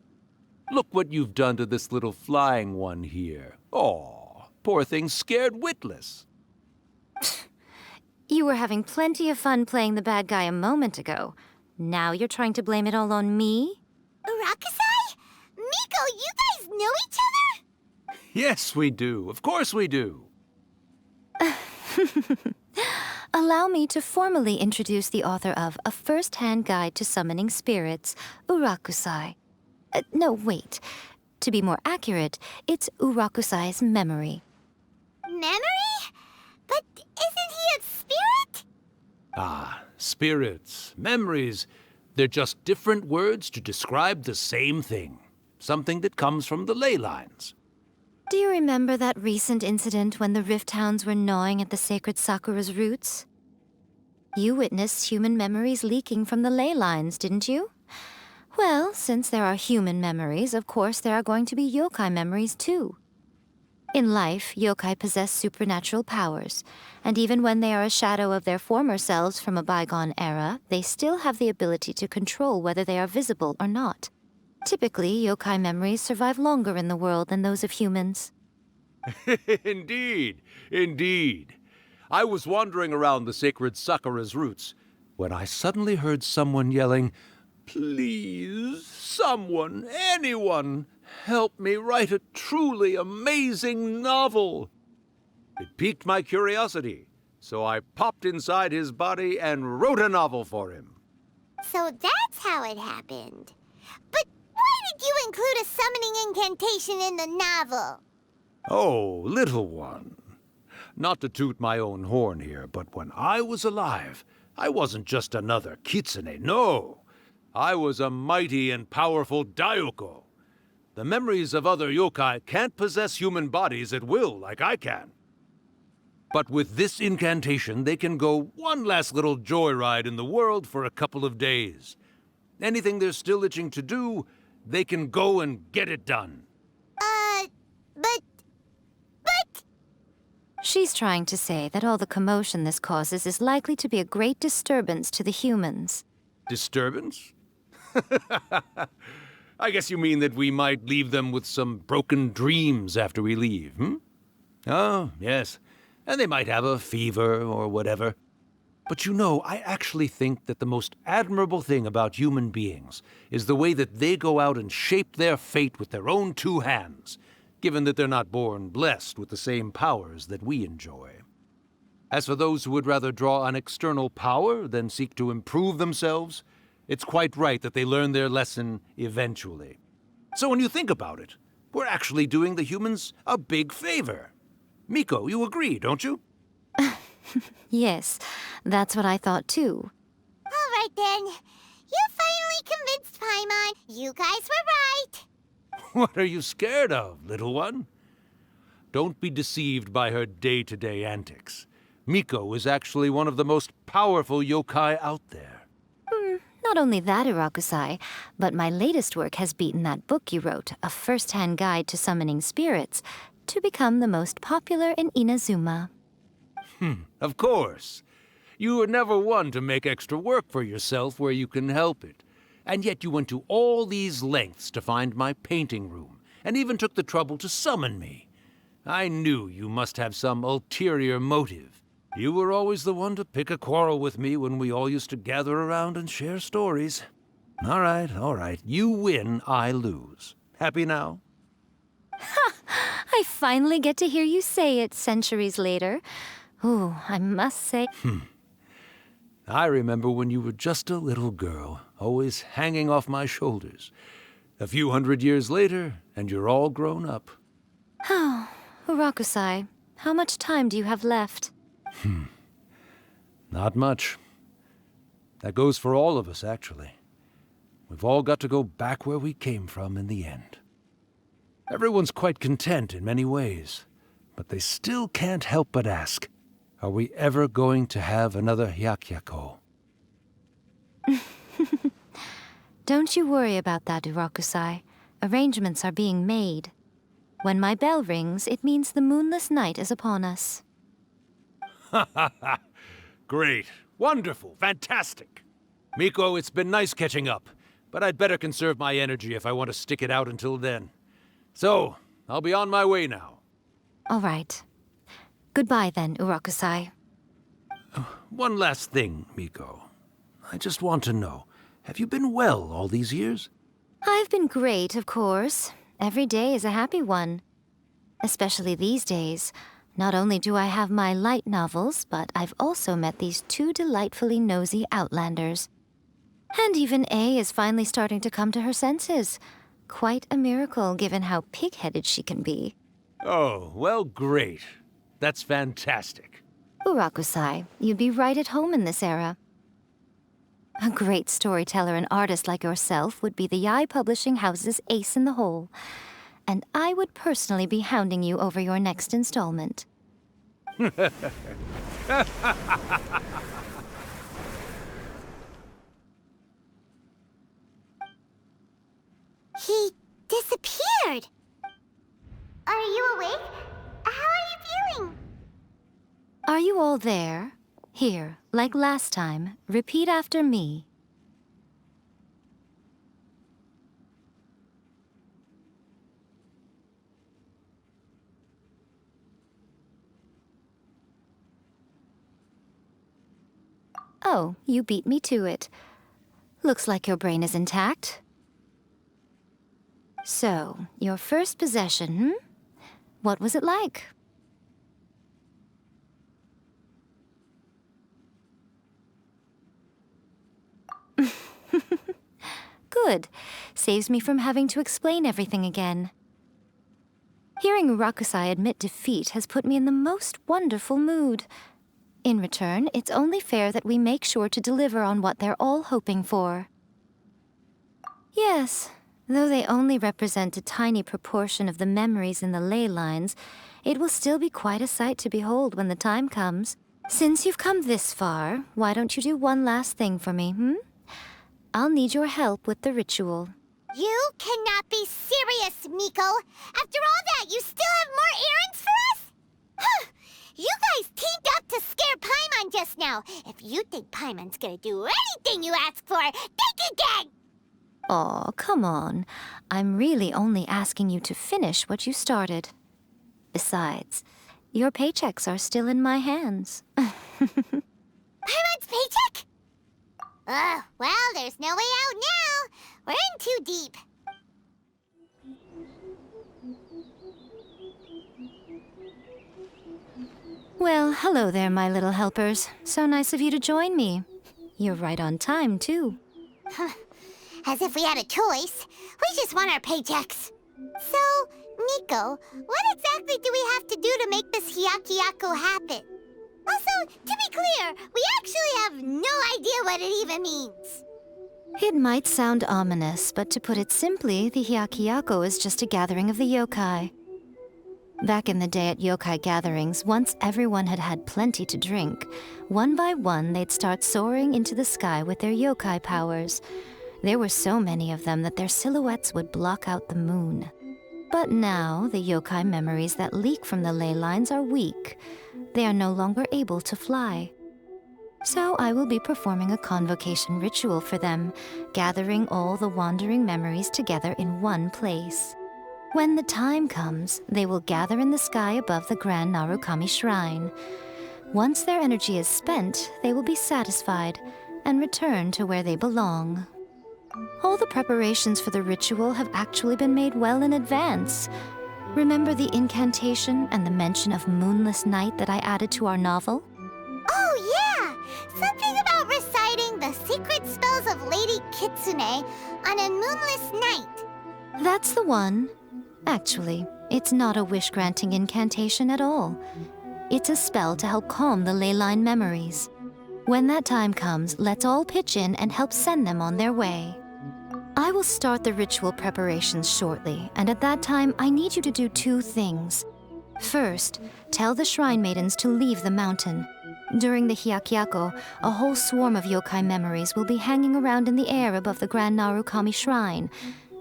Look what you've done to this little flying one here. Aw, poor thing scared witless. You were having plenty of fun playing the bad guy a moment ago. Now you're trying to blame it all on me? Rakusai? Miko, you guys know each other? Yes, we do. Of course we do. Allow me to formally introduce the author of A First-Hand Guide to Summoning Spirits, Urakusai. No, wait. To be more accurate, it's Urakusai's memory. Memory? But isn't he a spirit? Ah, spirits, memories. They're just different words to describe the same thing. Something that comes from the ley lines. Do you remember that recent incident when the Rift Hounds were gnawing at the sacred Sakura's roots? You witnessed human memories leaking from the ley lines, didn't you? Well, since there are human memories, of course there are going to be yokai memories too. In life, yokai possess supernatural powers, and even when they are a shadow of their former selves from a bygone era, they still have the ability to control whether they are visible or not. Typically, yokai memories survive longer in the world than those of humans. Indeed, indeed. I was wandering around the sacred Sakura's roots when I suddenly heard someone yelling, "Please, someone, anyone, help me write a truly amazing novel." It piqued my curiosity, so I popped inside his body and wrote a novel for him. So that's how it happened. But why did you include a summoning incantation in the novel? Oh, little one. Not to toot my own horn here, but when I was alive, I wasn't just another kitsune, no. I was a mighty and powerful Daiyoko. The memories of other yokai can't possess human bodies at will like I can. But with this incantation, they can go one last little joyride in the world for a couple of days. Anything they're still itching to do, they can go and get it done. But... She's trying to say that all the commotion this causes is likely to be a great disturbance to the humans. Disturbance? I guess you mean that we might leave them with some broken dreams after we leave, hmm? Oh, yes. And they might have a fever or whatever. But you know, I actually think that the most admirable thing about human beings is the way that they go out and shape their fate with their own two hands, given that they're not born blessed with the same powers that we enjoy. As for those who would rather draw on external power than seek to improve themselves, it's quite right that they learn their lesson eventually. So when you think about it, we're actually doing the humans a big favor. Miko, you agree, don't you? Yes, that's what I thought too. All right then. You finally convinced Paimon. You guys were right. What are you scared of, little one? Don't be deceived by her day-to-day antics. Miko is actually one of the most powerful yokai out there. Not only that, Irakusai, but my latest work has beaten that book you wrote, A First-Hand Guide to Summoning Spirits, to become the most popular in Inazuma. Of course. You were never one to make extra work for yourself where you can help it. And yet you went to all these lengths to find my painting room, and even took the trouble to summon me. I knew you must have some ulterior motive. You were always the one to pick a quarrel with me when we all used to gather around and share stories. All right. You win, I lose. Happy now? I finally get to hear you say it centuries later. Ooh, I must say... I remember when you were just a little girl, always hanging off my shoulders. A few hundred years later, and you're all grown up. Oh, Urakusai, how much time do you have left? Not much. That goes for all of us, actually. We've all got to go back where we came from in the end. Everyone's quite content in many ways, but they still can't help but ask, are we ever going to have another Hyakyako? Don't you worry about that, Urakusai. Arrangements are being made. When my bell rings, it means the moonless night is upon us. Great. Wonderful. Fantastic. Miko, it's been nice catching up, but I'd better conserve my energy if I want to stick it out until then. So, I'll be on my way now. All right. Goodbye then, Urakusai. One last thing, Miko. I just want to know, have you been well all these years? I've been great, of course. Every day is a happy one. Especially these days. Not only do I have my light novels, but I've also met these two delightfully nosy outlanders. And even A is finally starting to come to her senses. Quite a miracle, given how pig-headed she can be. Oh, well, great. That's fantastic. Urakusai, you'd be right at home in this era. A great storyteller and artist like yourself would be the Yae Publishing House's ace in the hole. And I would personally be hounding you over your next installment. He disappeared. Are you awake? How are you feeling? Are you all there? Here, like last time, repeat after me. Oh, you beat me to it. Looks like your brain is intact. So, your first possession, What was it like? Good. Saves me from having to explain everything again. Hearing Rakusai admit defeat has put me in the most wonderful mood. In return, it's only fair that we make sure to deliver on what they're all hoping for. Yes, though they only represent a tiny proportion of the memories in the ley lines, it will still be quite a sight to behold when the time comes. Since you've come this far, why don't you do one last thing for me, I'll need your help with the ritual. You cannot be serious, Miko! After all that, you still have more errands for us? Huh! You guys teamed up to scare Paimon just now. If you think Paimon's gonna do anything you ask for, think again! Aw, come on. I'm really only asking you to finish what you started. Besides, your paychecks are still in my hands. Paimon's paycheck? Well, there's no way out now. We're in too deep. Well, hello there, my little helpers. So nice of you to join me. You're right on time, too. As if we had a choice. We just want our paychecks. So, Nico, what exactly do we have to do to make this Hyakyako happen? Also, to be clear, we actually have no idea what it even means. It might sound ominous, but to put it simply, the Hyakyako is just a gathering of the yokai. Back in the day at yokai gatherings, once everyone had had plenty to drink, one by one they'd start soaring into the sky with their yokai powers. There were so many of them that their silhouettes would block out the moon. But now, the yokai memories that leak from the ley lines are weak. They are no longer able to fly. So I will be performing a convocation ritual for them, gathering all the wandering memories together in one place. When the time comes, they will gather in the sky above the Grand Narukami Shrine. Once their energy is spent, they will be satisfied and return to where they belong. All the preparations for the ritual have actually been made well in advance. Remember the incantation and the mention of moonless night that I added to our novel? Oh, yeah! Something about reciting the secret spells of Lady Kitsune on a moonless night. That's the one. Actually, it's not a wish-granting incantation at all. It's a spell to help calm the ley line memories. When that time comes, let's all pitch in and help send them on their way. I will start the ritual preparations shortly, and at that time, I need you to do two things. First, tell the shrine maidens to leave the mountain. During the Hyakyako, a whole swarm of yokai memories will be hanging around in the air above the Grand Narukami Shrine.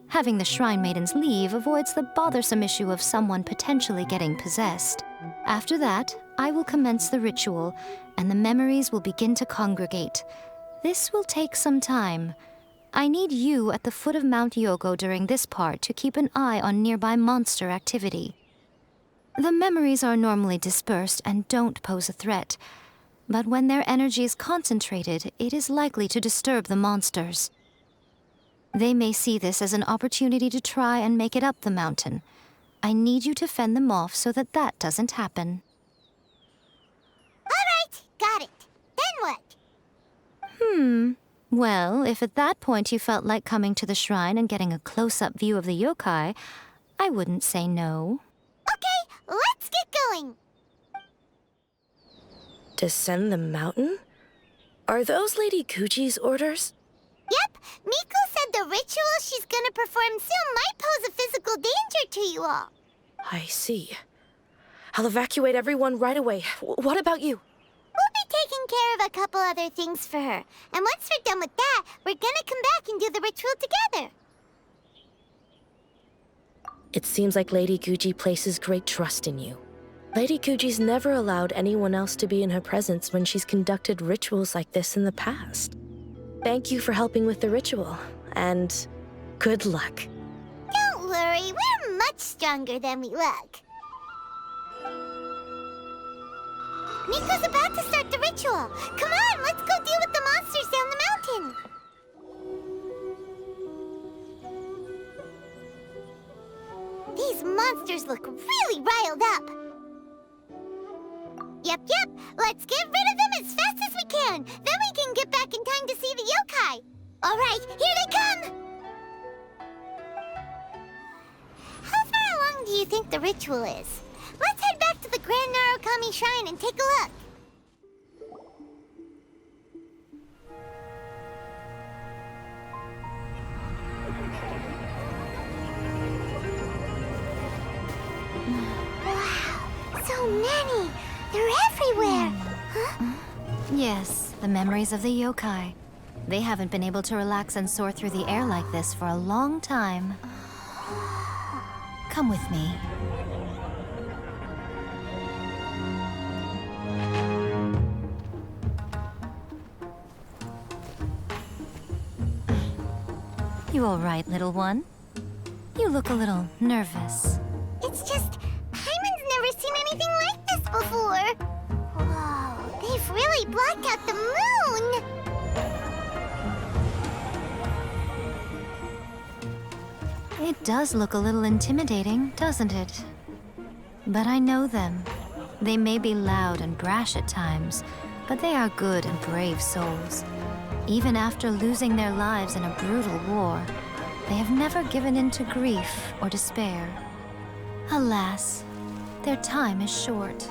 Having the shrine maidens leave avoids the bothersome issue of someone potentially getting possessed. After that, I will commence the ritual, and the memories will begin to congregate. This will take some time. I need you at the foot of Mount Yogo during this part to keep an eye on nearby monster activity. The memories are normally dispersed and don't pose a threat, but when their energy is concentrated, it is likely to disturb the monsters. They may see this as an opportunity to try and make it up the mountain. I need you to fend them off so that that doesn't happen. All right, got it. Then what? Well, if at that point you felt like coming to the shrine and getting a close-up view of the yokai, I wouldn't say no. Okay, let's get going. Descend the mountain? Are those Lady Kuji's orders? Yep, Miko said the ritual she's gonna perform soon might pose a physical danger to you all. I see. I'll evacuate everyone right away. What about you? We'll be taking care of a couple other things for her. And once we're done with that, we're gonna come back and do the ritual together. It seems like Lady Guji places great trust in you. Lady Guji's never allowed anyone else to be in her presence when she's conducted rituals like this in the past. Thank you for helping with the ritual, and good luck. Don't worry, we're much stronger than we look. Miko's about to start the ritual. Come on, let's go deal with the monsters down the mountain. These monsters look really riled up. Yep, let's get rid of them as fast as we can. Then we can get back in time to see the yokai. All right, here they come. How far along do you think the ritual is? Let's head back to the Grand Narukami Shrine and take a look. Wow, so many! They're everywhere! Huh? Yes, the memories of the yokai. They haven't been able to relax and soar through the air like this for a long time. Come with me. You all right, little one? You look a little nervous. It's just, Hyman's never seen anything like this before. Whoa, they've really blocked out the moon! It does look a little intimidating, doesn't it? But I know them. They may be loud and brash at times, but they are good and brave souls. Even after losing their lives in a brutal war, they have never given in to grief or despair. Alas, their time is short.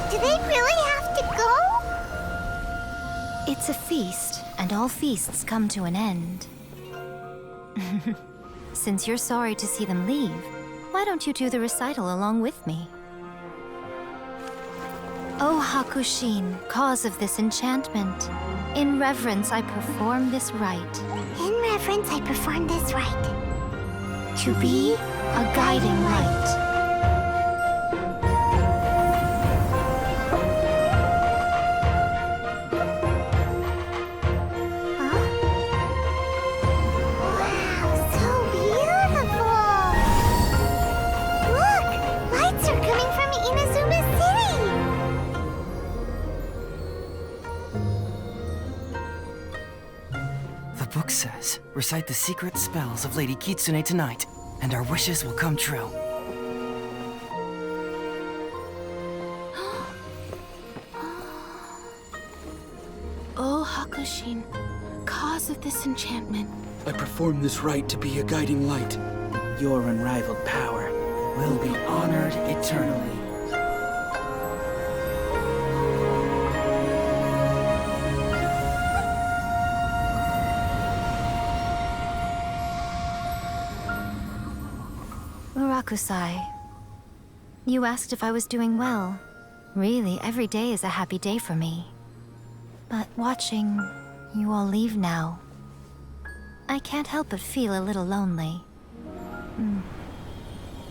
Do they really have to go? It's a feast, and all feasts come to an end. Since you're sorry to see them leave, why don't you do the recital along with me? O Hakushin, cause of this enchantment, in reverence I perform this rite. In reverence, I perform this rite. To be a guiding light. Wow, so beautiful! Look! Lights are coming from Inazuma City! The book says, recite the secret spells of Lady Kitsune tonight, and our wishes will come true. O Hakushin, cause of this enchantment. I perform this rite to be a guiding light. Your unrivaled power will be honored eternally. Murakusai, you asked if I was doing well. Really, every day is a happy day for me. But watching you all leave now, I can't help but feel a little lonely.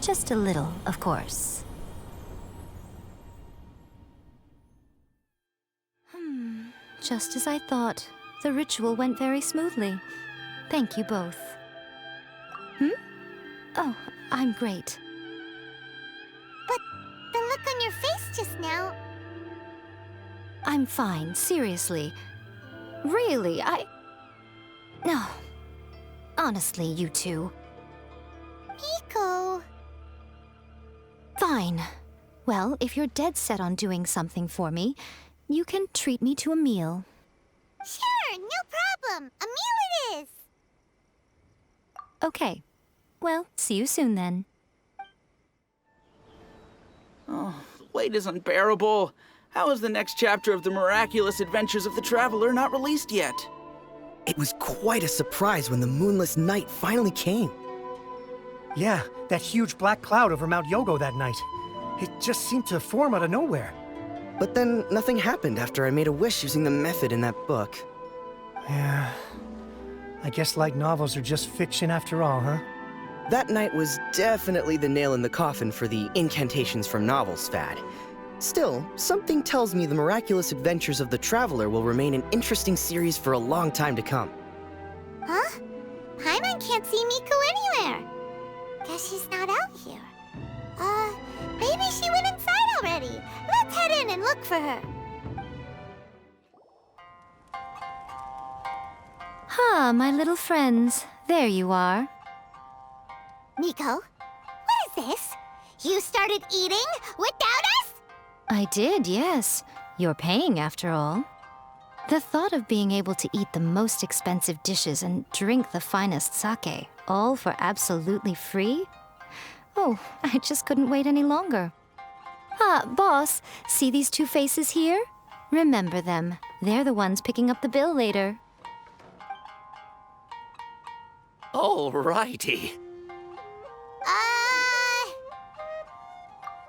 Just a little, of course. Just as I thought, the ritual went very smoothly. Thank you both. Oh, I'm great. But the look on your face just now... I'm fine, seriously. Really, No. Honestly, you two. Miko... Fine. Well, if you're dead set on doing something for me, you can treat me to a meal. Sure, no problem. A meal it is. Okay. Well, see you soon then. Oh, the wait is unbearable. How is the next chapter of the miraculous adventures of the Traveler not released yet? It was quite a surprise when the moonless night finally came. Yeah, that huge black cloud over Mount Yogo that night. It just seemed to form out of nowhere. But then nothing happened after I made a wish using the method in that book. Yeah. I guess light novels are just fiction after all, huh? That night was definitely the nail in the coffin for the incantations from novels fad. Still, something tells me the miraculous adventures of the Traveler will remain an interesting series for a long time to come. Huh? Paimon can't see Miko anywhere. Guess she's not out here. Maybe she went inside already. Let's head in and look for her. Ah, my little friends. There you are. Miko, what is this? You started eating without us? I did, yes. You're paying, after all. The thought of being able to eat the most expensive dishes and drink the finest sake, all for absolutely free? Oh, I just couldn't wait any longer. Ah, boss, see these two faces here? Remember them. They're the ones picking up the bill later. Alrighty.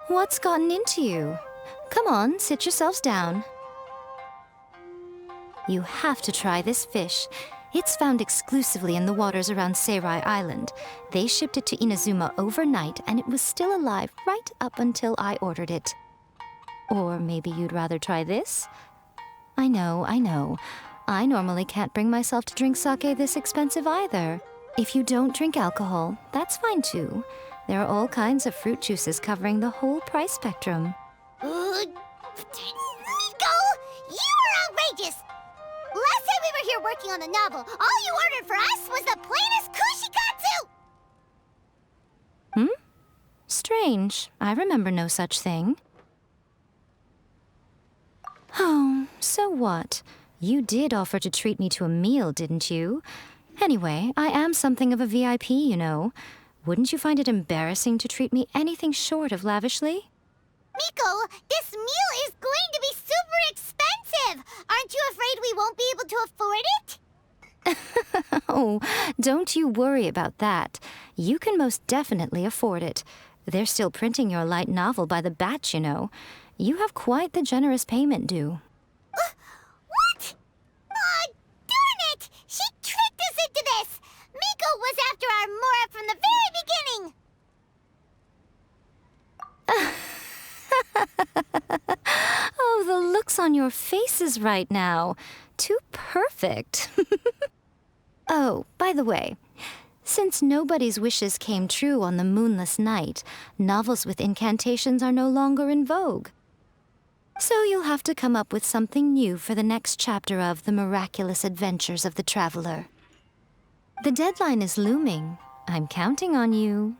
What's gotten into you? Come on, sit yourselves down. You have to try this fish. It's found exclusively in the waters around Seirai Island. They shipped it to Inazuma overnight, and it was still alive right up until I ordered it. Or maybe you'd rather try this? I know. I normally can't bring myself to drink sake this expensive either. If you don't drink alcohol, that's fine too. There are all kinds of fruit juices covering the whole price spectrum. Nico! You are outrageous! Last time we were here working on the novel, all you ordered for us was the plainest kushikatsu! Strange. I remember no such thing. Oh, so what? You did offer to treat me to a meal, didn't you? Anyway, I am something of a VIP, you know. Wouldn't you find it embarrassing to treat me anything short of lavishly? Miko, this meal is going to be super expensive! Aren't you afraid we won't be able to afford it? Oh, don't you worry about that. You can most definitely afford it. They're still printing your light novel by the batch, you know. You have quite the generous payment due. What? Aw, darn it! She tricked us into this! Miko was after our Mora from the very beginning! Oh, the looks on your faces right now. Too perfect. Oh, by the way, since nobody's wishes came true on the moonless night, novels with incantations are no longer in vogue. So you'll have to come up with something new for the next chapter of The Miraculous Adventures of the Traveler. The deadline is looming. I'm counting on you.